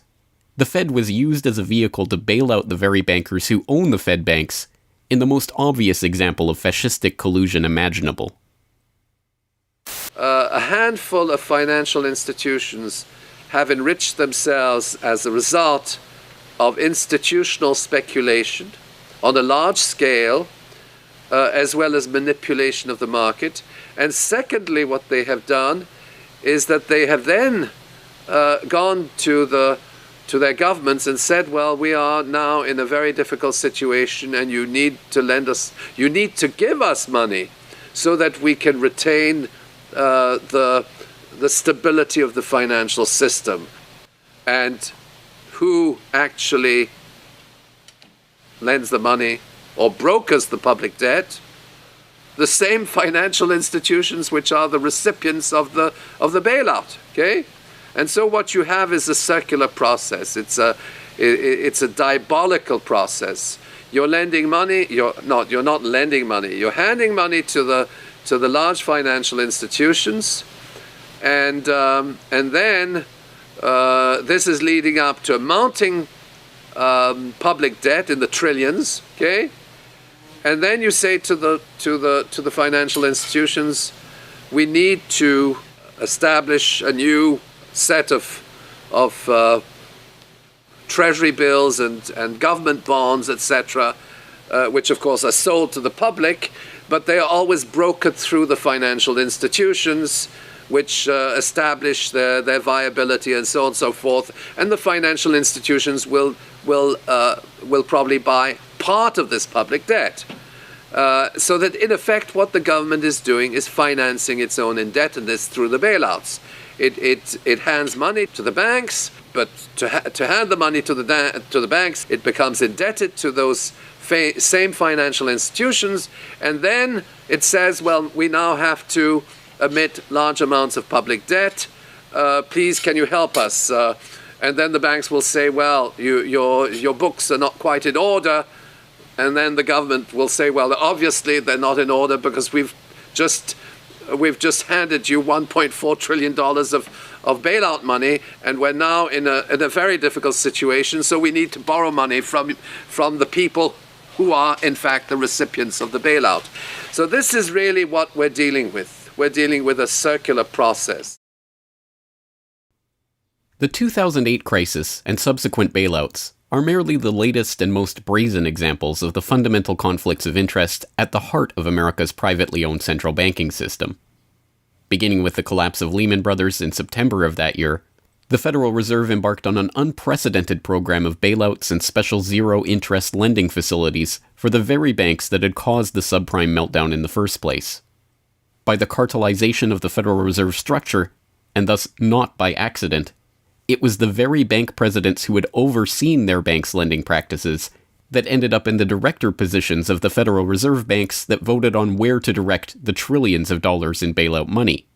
the Fed was used as a vehicle to bail out the very bankers who own the Fed banks in the most obvious example of fascistic collusion imaginable. A handful of financial institutions have enriched themselves as a result of institutional speculation on a large scale as well as manipulation of the market. And secondly, what they have done is that they have then gone to their governments and said, well, we are now in a very difficult situation and you need to give us money so that we can retain the stability of the financial system. And who actually lends the money or brokers the public debt? The same financial institutions which are the recipients of the bailout. Okay, and so what you have is a circular process. It's a diabolical process. You're lending money. You're not lending money. You're handing money to the large financial institutions, and then this is leading up to a mounting public debt in the trillions. Okay. And then you say to the financial institutions, we need to establish a new set of treasury bills and government bonds, etc., which of course are sold to the public, but they are always brokered through the financial institutions, which establish their viability and so on and so forth. And the financial institutions will probably buy part of this public debt. So that in effect what the government is doing is financing its own indebtedness through the bailouts. It hands money to the banks, but to hand the money to the banks, it becomes indebted to those same financial institutions, and then it says, well, we now have to emit large amounts of public debt. Please, can you help us? And then the banks will say, well, your books are not quite in order. And then the government will say, well, obviously they're not in order because we've just handed you $1.4 trillion of bailout money, and we're now in a very difficult situation, so we need to borrow money from the people who are, in fact, the recipients of the bailout. So this is really what we're dealing with. We're dealing with a circular process. The 2008 crisis and subsequent bailouts are merely the latest and most brazen examples of the fundamental conflicts of interest at the heart of America's privately owned central banking system. Beginning with the collapse of Lehman Brothers in September of that year, the Federal Reserve embarked on an unprecedented program of bailouts and special zero-interest lending facilities for the very banks that had caused the subprime meltdown in the first place. By the cartelization of the Federal Reserve structure, and thus not by accident, it was the very bank presidents who had overseen their banks' lending practices that ended up in the director positions of the Federal Reserve banks that voted on where to direct the trillions of dollars in bailout money.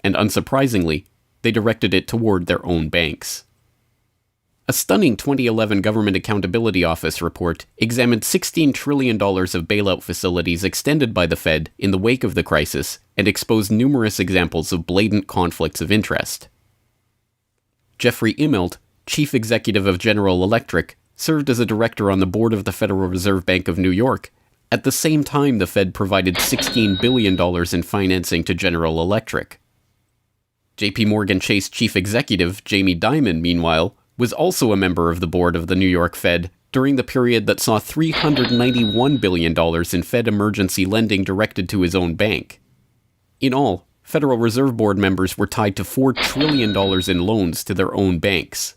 And unsurprisingly, they directed it toward their own banks. A stunning 2011 Government Accountability Office report examined $16 trillion of bailout facilities extended by the Fed in the wake of the crisis and exposed numerous examples of blatant conflicts of interest. Jeffrey Immelt, chief executive of General Electric, served as a director on the board of the Federal Reserve Bank of New York. At the same time, the Fed provided $16 billion in financing to General Electric. JP Morgan Chase chief executive Jamie Dimon, meanwhile, was also a member of the board of the New York Fed during the period that saw $391 billion in Fed emergency lending directed to his own bank. In all, Federal Reserve Board members were tied to $4 trillion in loans to their own banks.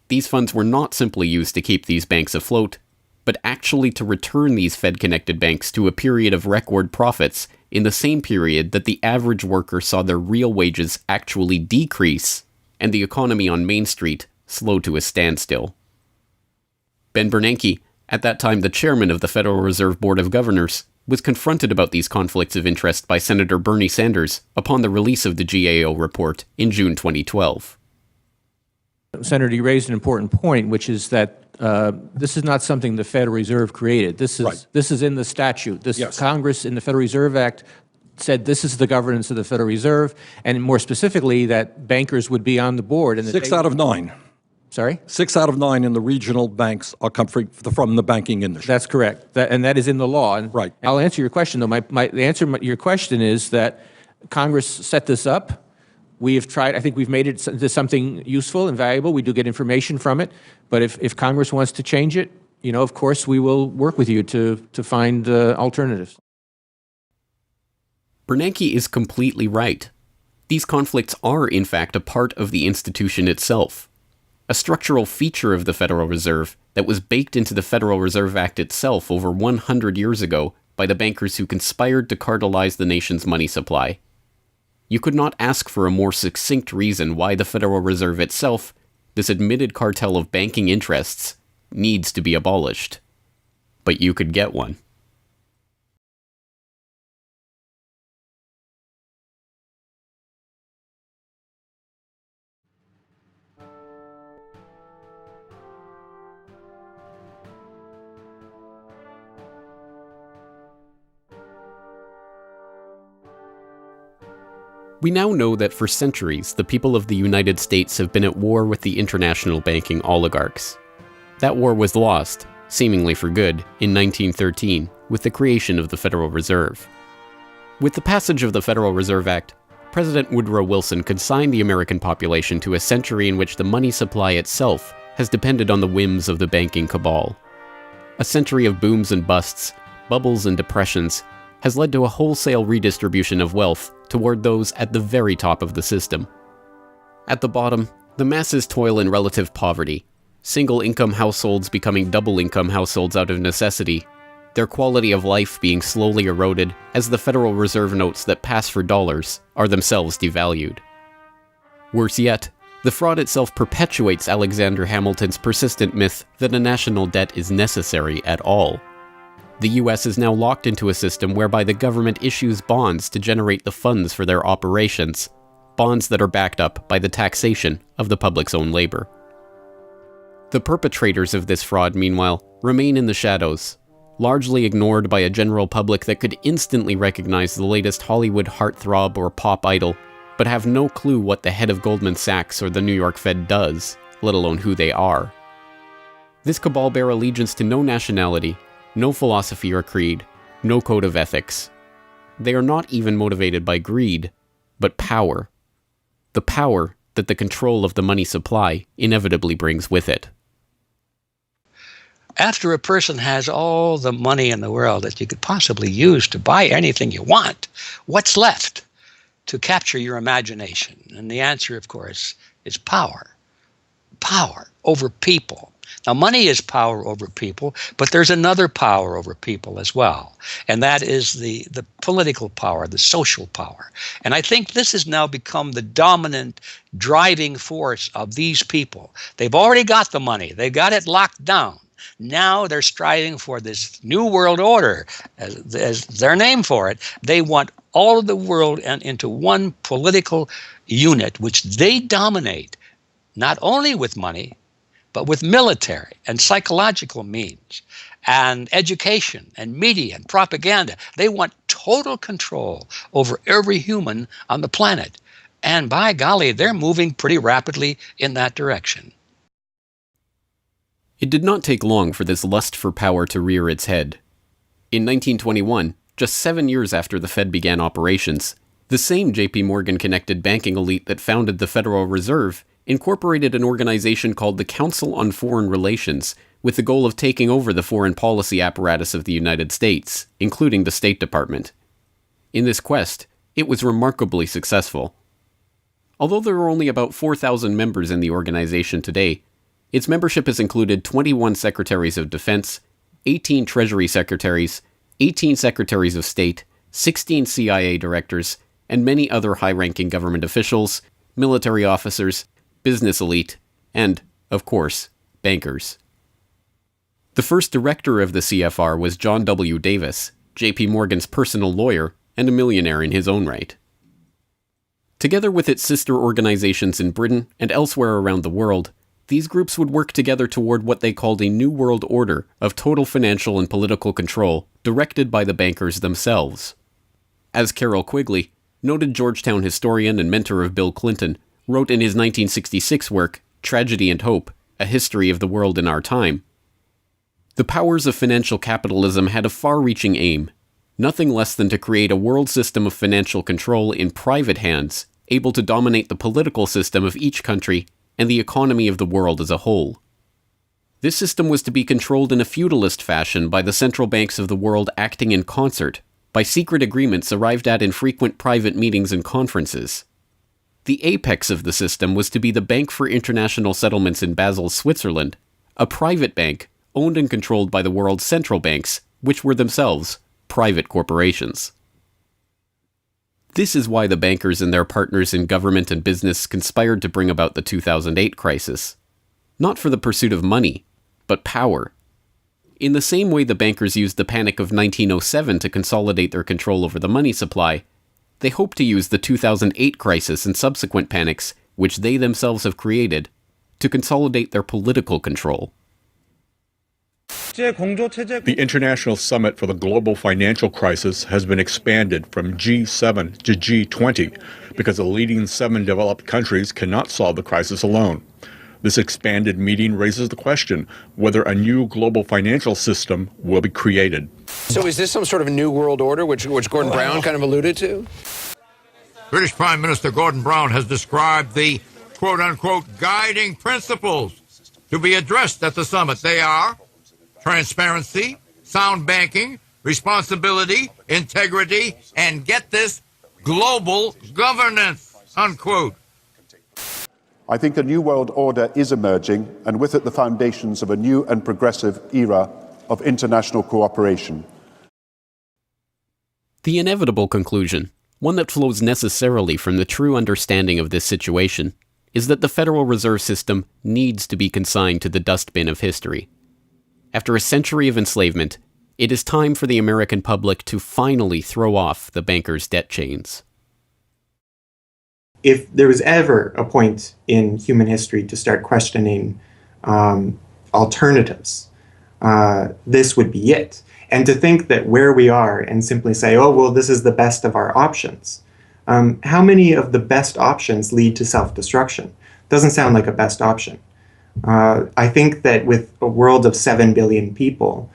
These funds were not simply used to keep these banks afloat, but actually to return these Fed-connected banks to a period of record profits in the same period that the average worker saw their real wages actually decrease and the economy on Main Street slow to a standstill. Ben Bernanke, at that time the chairman of the Federal Reserve Board of Governors, was confronted about these conflicts of interest by Senator Bernie Sanders upon the release of the GAO report in June 2012. Senator, you raised an important point, which is that this is not something the Federal Reserve created. This is in the statute. Congress in the Federal Reserve Act said this is the governance of the Federal Reserve, and more specifically that bankers would be on the board. And 6 out of 9. Sorry? 6 out of 9 in the regional banks are come from the banking industry. That's correct, and that is in the law. And right. I'll answer your question, though. The answer to your question is that Congress set this up. We have tried. I think we've made it into something useful and valuable. We do get information from it. But if Congress wants to change it, of course, we will work with you to find alternatives. Bernanke is completely right. These conflicts are, in fact, a part of the institution itself. A structural feature of the Federal Reserve that was baked into the Federal Reserve Act itself over 100 years ago by the bankers who conspired to cartelize the nation's money supply. You could not ask for a more succinct reason why the Federal Reserve itself, this admitted cartel of banking interests, needs to be abolished. But you could get one. We now know that for centuries, the people of the United States have been at war with the international banking oligarchs. That war was lost, seemingly for good, in 1913 with the creation of the Federal Reserve. With the passage of the Federal Reserve Act, President Woodrow Wilson consigned the American population to a century in which the money supply itself has depended on the whims of the banking cabal. A century of booms and busts, bubbles and depressions, has led to a wholesale redistribution of wealth toward those at the very top of the system. At the bottom, the masses toil in relative poverty, single-income households becoming double-income households out of necessity, their quality of life being slowly eroded as the Federal Reserve notes that pass for dollars are themselves devalued. Worse yet, the fraud itself perpetuates Alexander Hamilton's persistent myth that a national debt is necessary at all. The US is now locked into a system whereby the government issues bonds to generate the funds for their operations, bonds that are backed up by the taxation of the public's own labor. The perpetrators of this fraud, meanwhile, remain in the shadows, largely ignored by a general public that could instantly recognize the latest Hollywood heartthrob or pop idol, but have no clue what the head of Goldman Sachs or the New York Fed does, let alone who they are. This cabal bear allegiance to no nationality, no philosophy or creed, no code of ethics. They are not even motivated by greed, but power. The power that the control of the money supply inevitably brings with it. After a person has all the money in the world that you could possibly use to buy anything you want, what's left to capture your imagination? And the answer, of course, is power. Power over people. Now, money is power over people, but there's another power over people as well, and that is the political power, the social power. And I think this has now become the dominant driving force of these people. They've already got the money. They've got it locked down. Now they're striving for this new world order, as their name for it. They want all of the world into one political unit, which they dominate, not only with money, but with military and psychological means and education and media and propaganda. They want total control over every human on the planet. And by golly, they're moving pretty rapidly in that direction. It did not take long for this lust for power to rear its head. In 1921, just 7 years after the Fed began operations, the same J.P. Morgan-connected banking elite that founded the Federal Reserve incorporated an organization called the Council on Foreign Relations with the goal of taking over the foreign policy apparatus of the United States, including the State Department. In this quest, it was remarkably successful. Although there are only about 4,000 members in the organization today, its membership has included 21 Secretaries of Defense, 18 Treasury Secretaries, 18 Secretaries of State, 16 CIA directors, and many other high-ranking government officials, military officers, business elite, and, of course, bankers. The first director of the CFR was John W. Davis, J.P. Morgan's personal lawyer and a millionaire in his own right. Together with its sister organizations in Britain and elsewhere around the world, these groups would work together toward what they called a New World Order of total financial and political control directed by the bankers themselves. As Carroll Quigley, noted Georgetown historian and mentor of Bill Clinton, wrote in his 1966 work, Tragedy and Hope, A History of the World in Our Time, the powers of financial capitalism had a far-reaching aim, nothing less than to create a world system of financial control in private hands, able to dominate the political system of each country and the economy of the world as a whole. This system was to be controlled in a feudalist fashion by the central banks of the world acting in concert, by secret agreements arrived at in frequent private meetings and conferences. The apex of the system was to be the Bank for International Settlements in Basel, Switzerland, a private bank owned and controlled by the world's central banks, which were themselves private corporations. This is why the bankers and their partners in government and business conspired to bring about the 2008 crisis. Not for the pursuit of money, but power. In the same way the bankers used the panic of 1907 to consolidate their control over the money supply, they hope to use the 2008 crisis and subsequent panics, which they themselves have created, to consolidate their political control. The International Summit for the Global Financial Crisis has been expanded from G7 to G20 because the leading 7 developed countries cannot solve the crisis alone. This expanded meeting raises the question whether a new global financial system will be created. So is this some sort of new world order, which Gordon Brown kind of alluded to? British Prime Minister Gordon Brown has described the quote-unquote guiding principles to be addressed at the summit. They are transparency, sound banking, responsibility, integrity, and get this, global governance, unquote. I think a new world order is emerging, and with it the foundations of a new and progressive era of international cooperation. The inevitable conclusion, one that flows necessarily from the true understanding of this situation, is that the Federal Reserve System needs to be consigned to the dustbin of history. After a century of enslavement, it is time for the American public to finally throw off the bankers' debt chains. If there was ever a point in human history to start questioning alternatives, this would be it. And to think that where we are and simply say, oh, well, this is the best of our options. How many of the best options lead to self-destruction? Doesn't sound like a best option. I think that with a world of 7 billion people,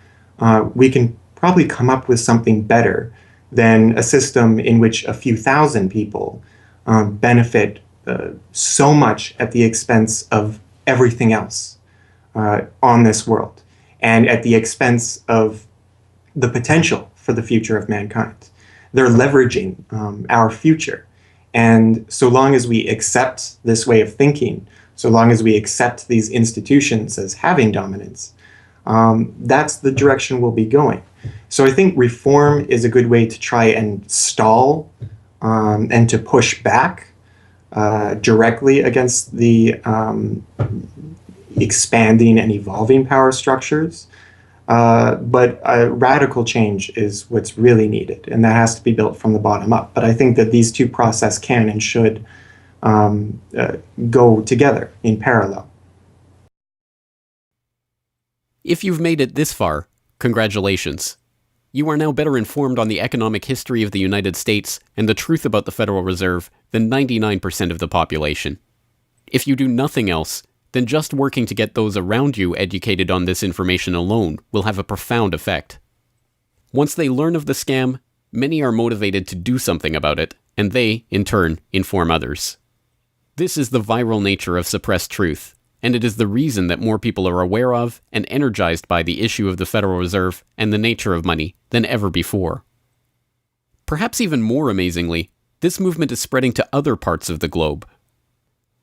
we can probably come up with something better than a system in which a few thousand people benefit so much at the expense of everything else on this world, and at the expense of the potential for the future of mankind. They're leveraging our future. And so long as we accept this way of thinking, so long as we accept these institutions as having dominance, that's the direction we'll be going. So I think reform is a good way to try and stall and to push back directly against the expanding and evolving power structures. But a radical change is what's really needed, and that has to be built from the bottom up. But I think that these two processes can and should go together in parallel. If you've made it this far, congratulations. You are now better informed on the economic history of the United States and the truth about the Federal Reserve than 99% of the population. If you do nothing else, then just working to get those around you educated on this information alone will have a profound effect. Once they learn of the scam, many are motivated to do something about it, and they, in turn, inform others. This is the viral nature of suppressed truth, and it is the reason that more people are aware of and energized by the issue of the Federal Reserve and the nature of money than ever before. Perhaps even more amazingly, this movement is spreading to other parts of the globe.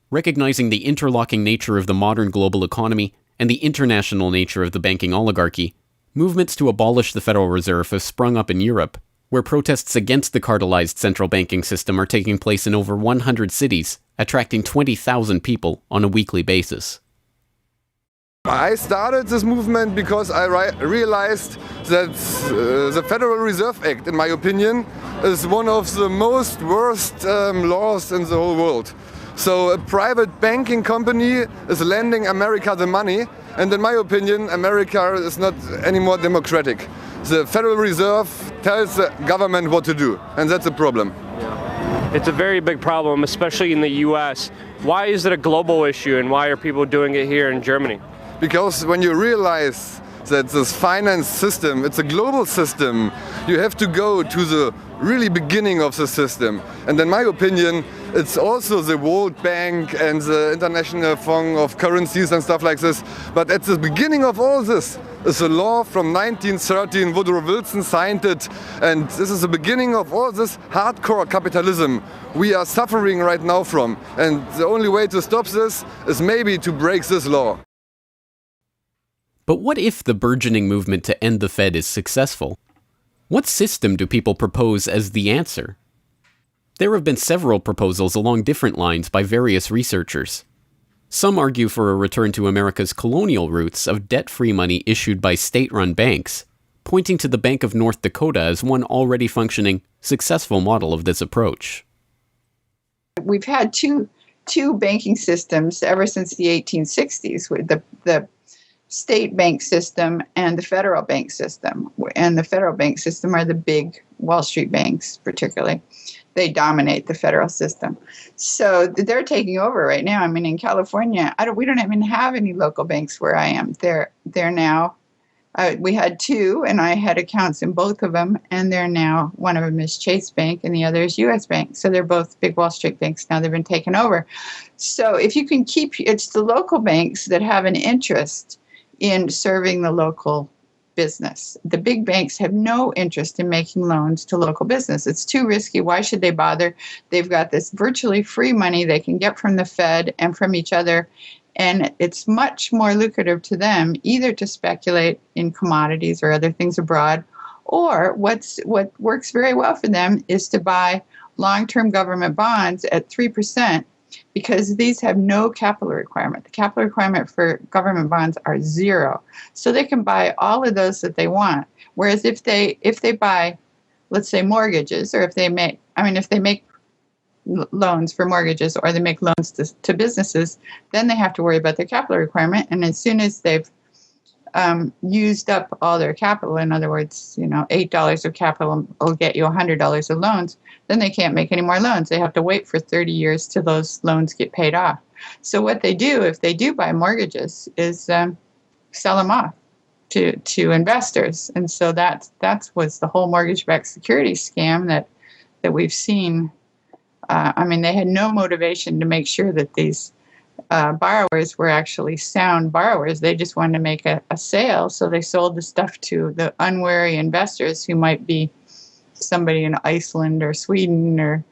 Recognizing the interlocking nature of the modern global economy and the international nature of the banking oligarchy, movements to abolish the Federal Reserve have sprung up in Europe, where protests against the cartelized central banking system are taking place in over 100 cities, attracting 20,000 people on a weekly basis. I started this movement because I realized that the Federal Reserve Act, in my opinion, is one of the most worst laws in the whole world. So a private banking company is lending America the money, and in my opinion, America is not any more democratic. The Federal Reserve tells the government what to do, and that's a problem. It's a very big problem, especially in the US. Why is it a global issue, and why are people doing it here in Germany? Because when you realize that this finance system, it's a global system, you have to go to the really beginning of the system. And in my opinion, it's also the World Bank and the International Fund of Currencies and stuff like this. But at the beginning of all this is a law from 1913. Woodrow Wilson signed it. And this is the beginning of all this hardcore capitalism we are suffering right now from. And the only way to stop this is maybe to break this law. But what if the burgeoning movement to end the Fed is successful? What system do people propose as the answer? There have been several proposals along different lines by various researchers. Some argue for a return to America's colonial roots of debt-free money issued by state-run banks, pointing to the Bank of North Dakota as one already functioning, successful model of this approach. We've had two banking systems ever since the 1860s, with the state bank system and the federal bank system. And the federal bank system are the big Wall Street banks, particularly. They dominate the federal system. So they're taking over right now. I mean, in California, we don't even have any local banks where I am. They're now, we had two, and I had accounts in both of them, and they're now, one of them is Chase Bank and the other is U.S. Bank. So they're both big Wall Street banks now. They've been taken over. So if you can it's the local banks that have an interest in serving the local business. The big banks have no interest in making loans to local business. It's too risky. Why should they bother? They've got this virtually free money they can get from the Fed and from each other, and it's much more lucrative to them either to speculate in commodities or other things abroad, or what works very well for them is to buy long-term government bonds at 3%, because these have no capital requirement. The capital requirement for government bonds are zero. So they can buy all of those that they want. Whereas if they buy, let's say, mortgages, or if they make loans for mortgages, or they make loans to businesses, then they have to worry about their capital requirement. And as soon as they've used up all their capital, in other words, $8 of capital will get you $100 of loans, then they can't make any more loans. They have to wait for 30 years till those loans get paid off. So what they do, if they do buy mortgages, is sell them off to investors. And so that was the whole mortgage-backed securities scam that we've seen. I mean, they had no motivation to make sure that these borrowers were actually sound borrowers. They just wanted to make a sale, so they sold the stuff to the unwary investors who might be somebody in Iceland or Sweden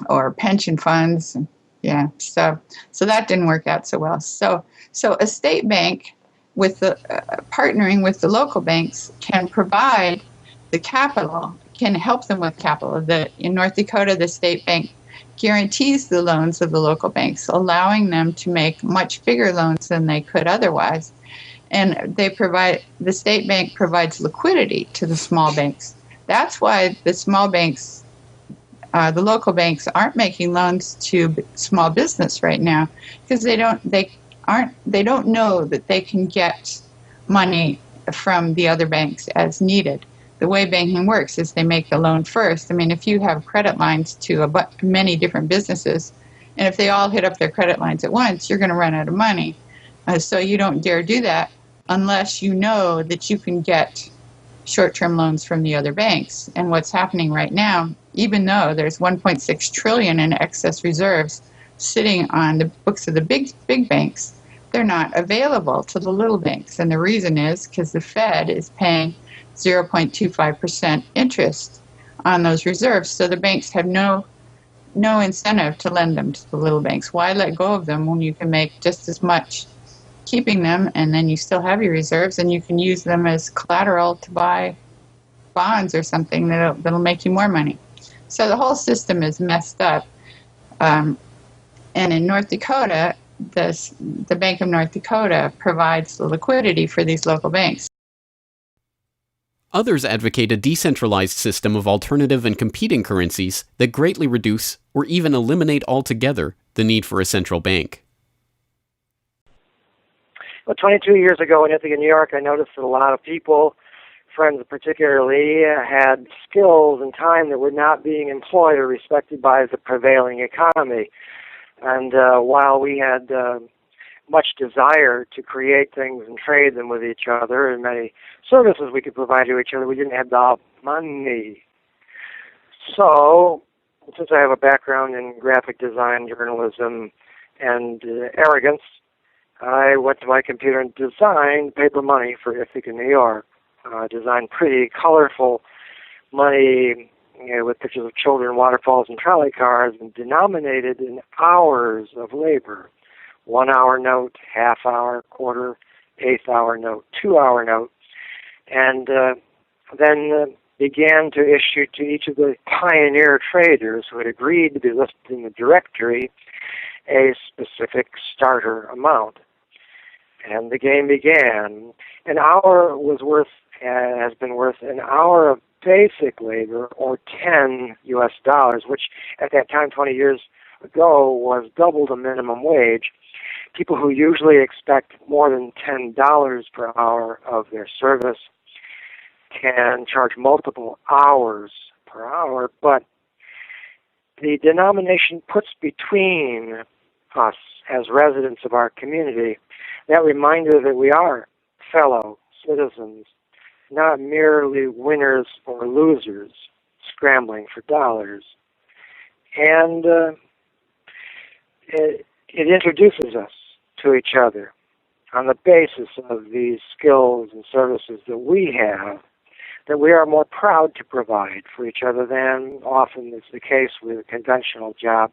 or pension funds. Yeah, so that didn't work out so well. So a state bank with the partnering with the local banks can provide the capital, can help them with capital. In North Dakota, the state bank guarantees the loans of the local banks, allowing them to make much bigger loans than they could otherwise. And the state bank provides liquidity to the small banks. That's why the small banks, the local banks, aren't making loans to small business right now, because they don't know that they can get money from the other banks as needed. The way banking works is they make the loan first. I mean, if you have credit lines to many different businesses, and if they all hit up their credit lines at once, you're going to run out of money. So you don't dare do that unless you know that you can get short-term loans from the other banks. And what's happening right now, even though there's $1.6 trillion in excess reserves sitting on the books of the big banks, they're not available to the little banks. And the reason is because the Fed is paying 0.25% interest on those reserves. So the banks have no incentive to lend them to the little banks. Why let go of them when you can make just as much keeping them, and then you still have your reserves, and you can use them as collateral to buy bonds or something that'll make you more money. So the whole system is messed up. And in North Dakota, the Bank of North Dakota provides the liquidity for these local banks. Others advocate a decentralized system of alternative and competing currencies that greatly reduce or even eliminate altogether the need for a central bank. Well, 22 years ago in Ithaca, New York, I noticed that a lot of people, friends particularly, had skills and time that were not being employed or respected by the prevailing economy. And while we had much desire to create things and trade them with each other, and many services we could provide to each other. We didn't have the money. So, since I have a background in graphic design, journalism, and arrogance, I went to my computer and designed paper money for Ithaca, New York. Designed pretty colorful money, with pictures of children, waterfalls, and trolley cars, and denominated in hours of labor. 1 hour note, half hour, quarter, eighth hour note, 2 hour note, and then began to issue to each of the pioneer traders who had agreed to be listed in the directory a specific starter amount. And the game began. An hour has been worth an hour of basic labor, or 10 US dollars, which at that time, 20 years ago, was double the minimum wage. People who usually expect more than $10 per hour of their service can charge multiple hours per hour, but the denomination puts between us as residents of our community that reminder that we are fellow citizens, not merely winners or losers scrambling for dollars. And it introduces us to each other on the basis of these skills and services that we have, that we are more proud to provide for each other than often is the case with a conventional job,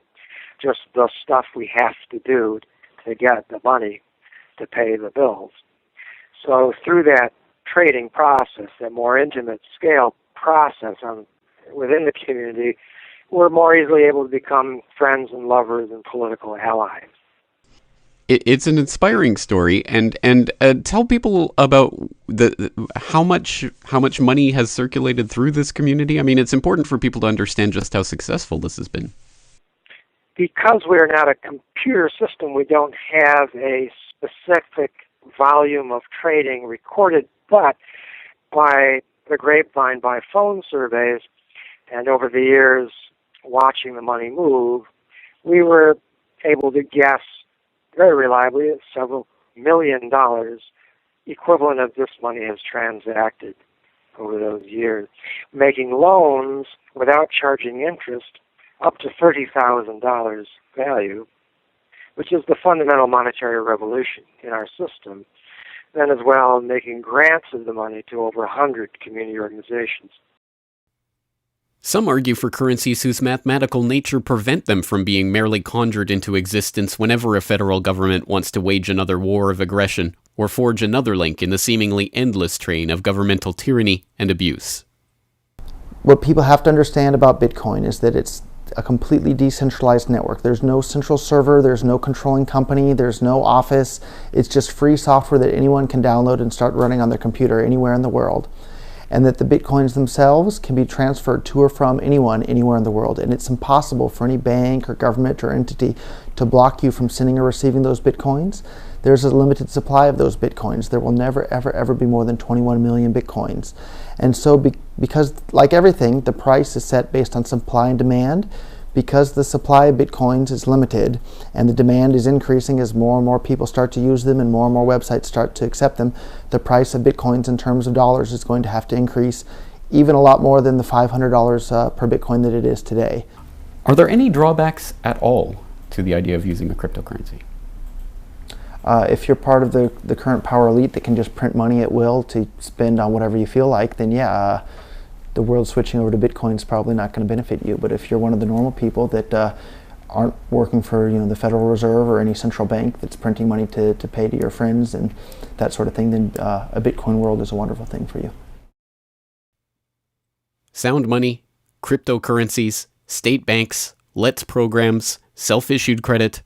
just the stuff we have to do to get the money to pay the bills. So through that trading process, that more intimate scale process within the community, we're more easily able to become friends and lovers and political allies. It's an inspiring story, and tell people about how much money has circulated through this community. I mean, it's important for people to understand just how successful this has been. Because we're not a computer system, we don't have a specific volume of trading recorded, but by the grapevine, by phone surveys, and over the years watching the money move, we were able to guess very reliably at several $1 million equivalent of this money has transacted over those years, making loans without charging interest up to $30,000 value, which is the fundamental monetary revolution in our system. Then as well, making grants of the money to over 100 community organizations. Some argue for currencies whose mathematical nature prevent them from being merely conjured into existence whenever a federal government wants to wage another war of aggression or forge another link in the seemingly endless train of governmental tyranny and abuse. What people have to understand about Bitcoin is that it's a completely decentralized network. There's no central server, there's no controlling company, there's no office. It's just free software that anyone can download and start running on their computer anywhere in the world. And that the Bitcoins themselves can be transferred to or from anyone anywhere in the world. And it's impossible for any bank or government or entity to block you from sending or receiving those Bitcoins. There's a limited supply of those Bitcoins. There will never, ever, ever be more than 21 million Bitcoins. And so because, like everything, the price is set based on supply and demand, because the supply of Bitcoins is limited and the demand is increasing as more and more people start to use them and more websites start to accept them, the price of Bitcoins in terms of dollars is going to have to increase even a lot more than the $500 per Bitcoin that it is today. Are there any drawbacks at all to the idea of using a cryptocurrency? If you're part of the current power elite that can just print money at will to spend on whatever you feel like, then yeah, the world switching over to Bitcoin is probably not going to benefit you. But if you're one of the normal people that aren't working for the Federal Reserve or any central bank that's printing money to pay to your friends and that sort of thing, then a Bitcoin world is a wonderful thing for you. Sound money, cryptocurrencies, state banks, LETS programs, self-issued credit.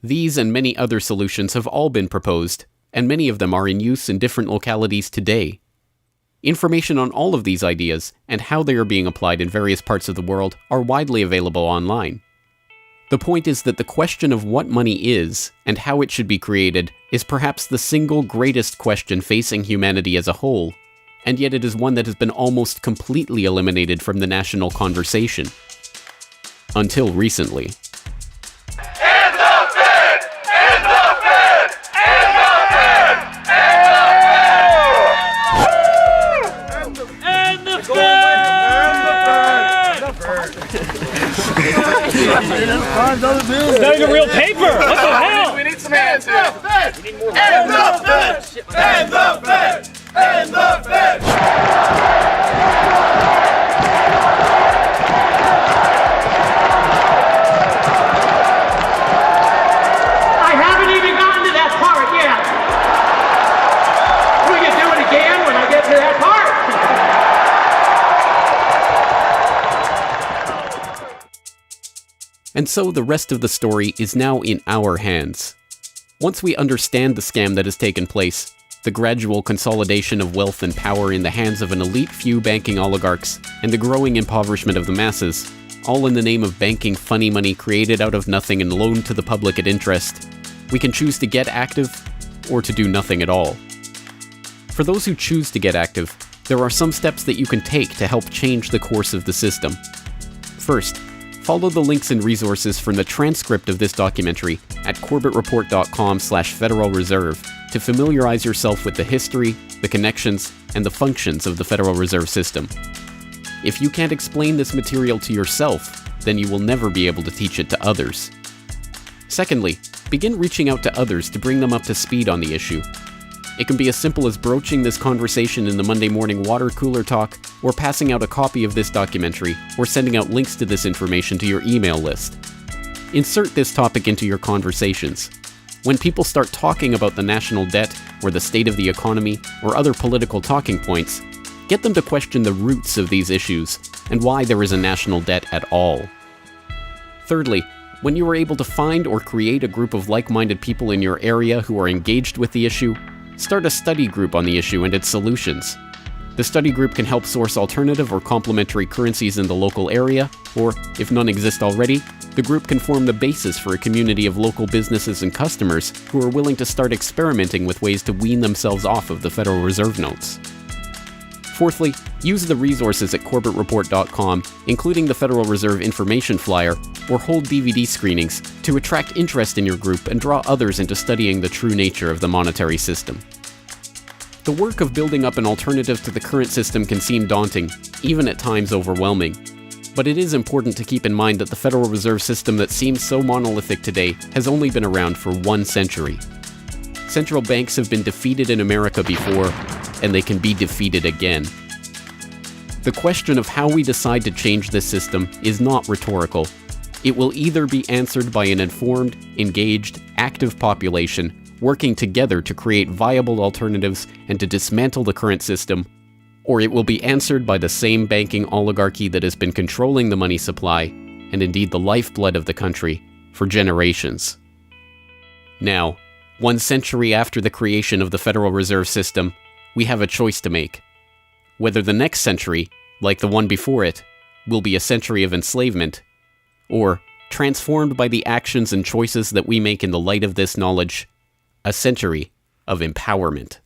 These and many other solutions have all been proposed, and many of them are in use in different localities today. Information on all of these ideas and how they are being applied in various parts of the world are widely available online. The point is that the question of what money is and how it should be created is perhaps the single greatest question facing humanity as a whole, and yet it is one that has been almost completely eliminated from the national conversation. Until recently. End the Fed! End the Fed! And the Fed! And the Fed! And the Fed! And the Fed! I haven't even gotten to that part yet. Will you do it again when I get to that part? And so the rest of the story is now in our hands. Once we understand the scam that has taken place, the gradual consolidation of wealth and power in the hands of an elite few banking oligarchs, and the growing impoverishment of the masses, all in the name of banking funny money created out of nothing and loaned to the public at interest, we can choose to get active or to do nothing at all. For those who choose to get active, there are some steps that you can take to help change the course of the system. First, follow the links and resources from the transcript of this documentary at corbettreport.com/Federal Reserve to familiarize yourself with the history, the connections, and the functions of the Federal Reserve System. If you can't explain this material to yourself, then you will never be able to teach it to others. Secondly, begin reaching out to others to bring them up to speed on the issue. It can be as simple as broaching this conversation in the Monday morning water cooler talk, or passing out a copy of this documentary, or sending out links to this information to your email list. Insert this topic into your conversations. When people start talking about the national debt, or the state of the economy, or other political talking points, get them to question the roots of these issues, and why there is a national debt at all. Thirdly, when you are able to find or create a group of like-minded people in your area who are engaged with the issue, start a study group on the issue and its solutions. The study group can help source alternative or complementary currencies in the local area, or, if none exist already, the group can form the basis for a community of local businesses and customers who are willing to start experimenting with ways to wean themselves off of the Federal Reserve notes. Fourthly, use the resources at corbettreport.com, including the Federal Reserve information flyer, or hold DVD screenings to attract interest in your group and draw others into studying the true nature of the monetary system. The work of building up an alternative to the current system can seem daunting, even at times overwhelming. But it is important to keep in mind that the Federal Reserve System that seems so monolithic today has only been around for 1 century. Central banks have been defeated in America before, and they can be defeated again. The question of how we decide to change this system is not rhetorical. It will either be answered by an informed, engaged, active population working together to create viable alternatives and to dismantle the current system, or it will be answered by the same banking oligarchy that has been controlling the money supply, and indeed the lifeblood of the country, for generations. Now, 1 century after the creation of the Federal Reserve System, we have a choice to make. Whether the next century, like the one before it, will be a century of enslavement, or, transformed by the actions and choices that we make in the light of this knowledge, a century of empowerment.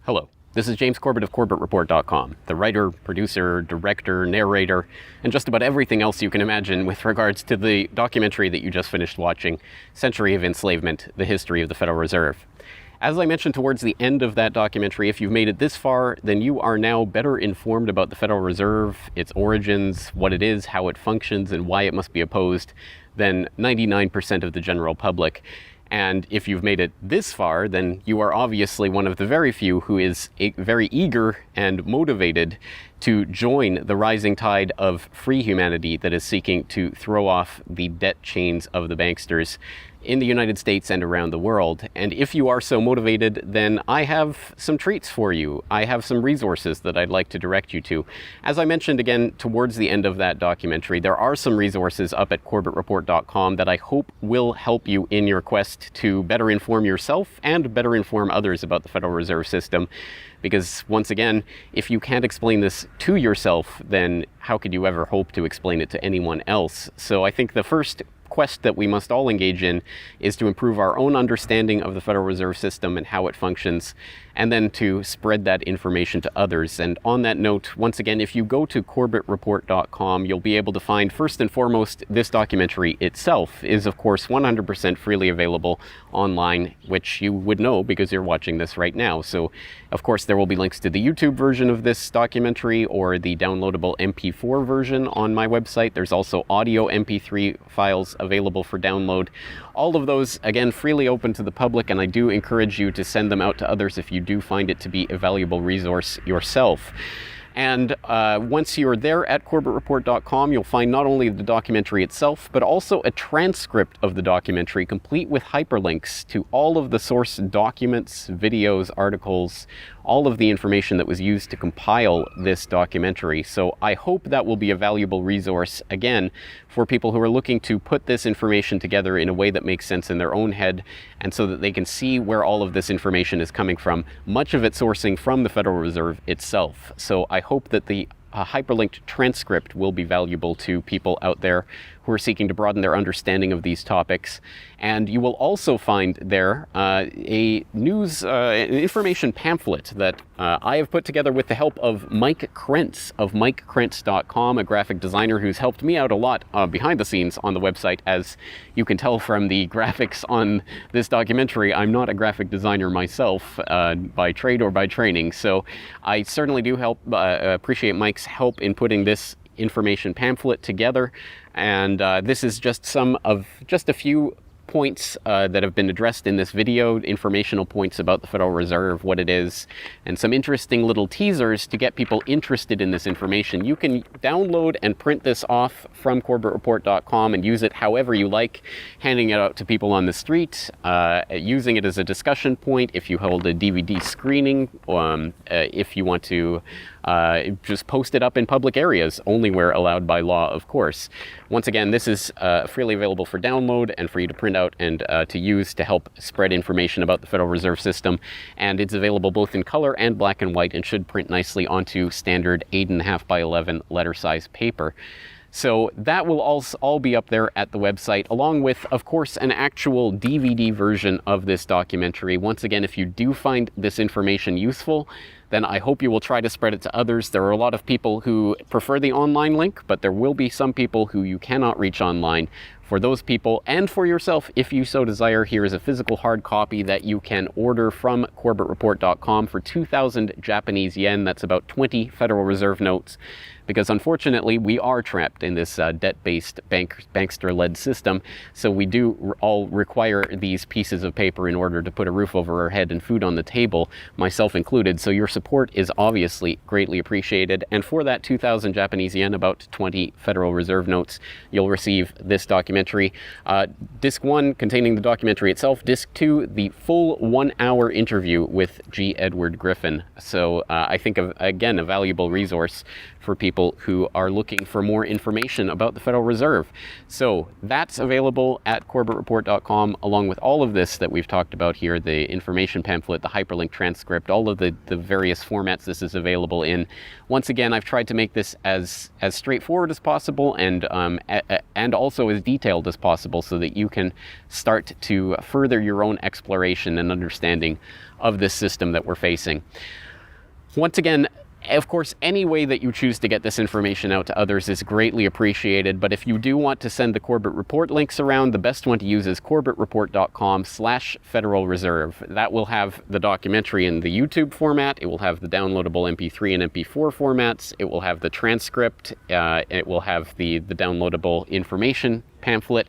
Hello, this is James Corbett of CorbettReport.com, the writer, producer, director, narrator, and just about everything else you can imagine with regards to the documentary that you just finished watching, Century of Enslavement, The History of the Federal Reserve. As I mentioned towards the end of that documentary, if you've made it this far, then you are now better informed about the Federal Reserve, its origins, what it is, how it functions, and why it must be opposed than 99% of the general public. And if you've made it this far, then you are obviously one of the very few who is very eager and motivated to join the rising tide of free humanity that is seeking to throw off the debt chains of the banksters in the United States and around the world. And if you are so motivated, then I have some treats for you. I have some resources that I'd like to direct you to. As I mentioned again towards the end of that documentary, there are some resources up at corbettreport.com that I hope will help you in your quest to better inform yourself and better inform others about the Federal Reserve System. Because once again, if you can't explain this to yourself, then how could you ever hope to explain it to anyone else? So I think the first quest that we must all engage in is to improve our own understanding of the Federal Reserve System and how it functions, and then to spread that information to others. And on that note, once again, if you go to corbettreport.com, you'll be able to find, first and foremost, this documentary itself is, of course, 100% freely available online, which you would know because you're watching this right now. So, of course, there will be links to the YouTube version of this documentary or the downloadable MP4 version on my website. There's also audio MP3 files available for download. All of those, again, freely open to the public, and I do encourage you to send them out to others if you do find it to be a valuable resource yourself. And once you're there at corbettreport.com, you'll find not only the documentary itself, but also a transcript of the documentary, complete with hyperlinks to all of the source documents, videos, articles, all of the information that was used to compile this documentary. So I hope that will be a valuable resource, again, for people who are looking to put this information together in a way that makes sense in their own head, and so that they can see where all of this information is coming from, much of it sourcing from the Federal Reserve itself. So I hope that the hyperlinked transcript will be valuable to people out there who are seeking to broaden their understanding of these topics. And you will also find there a news information pamphlet that I have put together with the help of Mike Krentz of MikeKrentz.com, a graphic designer who's helped me out a lot behind the scenes on the website. As you can tell from the graphics on this documentary, I'm not a graphic designer myself by trade or by training. So I certainly do appreciate Mike's help in putting this information pamphlet together. And this is just a few points that have been addressed in this video, informational points about the Federal Reserve, what it is, and some interesting little teasers to get people interested in this information. You can download and print this off from corbettreport.com and use it however you like, handing it out to people on the street, using it as a discussion point if you hold a DVD screening, if you want to just post it up in public areas, only where allowed by law, of course. Once again, this is freely available for download and for you to print out and to use to help spread information about the Federal Reserve System. And it's available both in color and black and white and should print nicely onto standard 8.5 by 11 letter size paper. So that will all be up there at the website, along with, of course, an actual DVD version of this documentary. Once again, if you do find this information useful, then I hope you will try to spread it to others. There are a lot of people who prefer the online link, but there will be some people who you cannot reach online. For those people, and for yourself, if you so desire, here is a physical hard copy that you can order from corbettreport.com for 2,000 Japanese yen. That's about 20 Federal Reserve notes. Because unfortunately, we are trapped in this debt-based bankster-led system. So we do all require these pieces of paper in order to put a roof over our head and food on the table, myself included. So your support is obviously greatly appreciated. And for that 2,000 Japanese yen, about 20 Federal Reserve notes, you'll receive this documentary. Disc 1 containing the documentary itself. Disc 2, the full 1-hour interview with G. Edward Griffin. So I think, again, a valuable resource for people who are looking for more information about the Federal Reserve. So that's available at corbettreport.com, along with all of this that we've talked about here, the information pamphlet, the hyperlink transcript, all of the various formats this is available in. Once again, I've tried to make this as straightforward as possible and also as detailed as possible so that you can start to further your own exploration and understanding of this system that we're facing. Once again, of course, any way that you choose to get this information out to others is greatly appreciated, but if you do want to send the Corbett Report links around, the best one to use is corbettreport.com/Federal Reserve. That will have the documentary in the YouTube format, it will have the downloadable MP3 and MP4 formats, it will have the transcript, it will have the downloadable information pamphlet,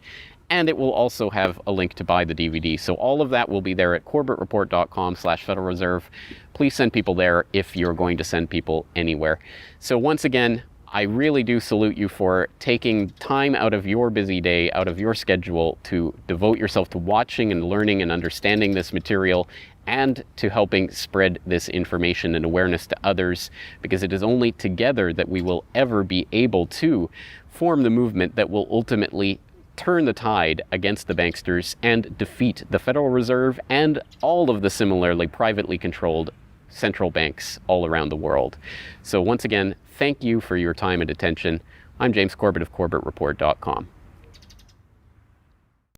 And it will also have a link to buy the DVD. So all of that will be there at corbettreport.com/Federal Reserve. Please send people there if you're going to send people anywhere. So once again, I really do salute you for taking time out of your busy day, out of your schedule, to devote yourself to watching and learning and understanding this material, and to helping spread this information and awareness to others, because it is only together that we will ever be able to form the movement that will ultimately turn the tide against the banksters and defeat the Federal Reserve and all of the similarly privately controlled central banks all around the world. So once again, thank you for your time and attention. I'm James Corbett of CorbettReport.com.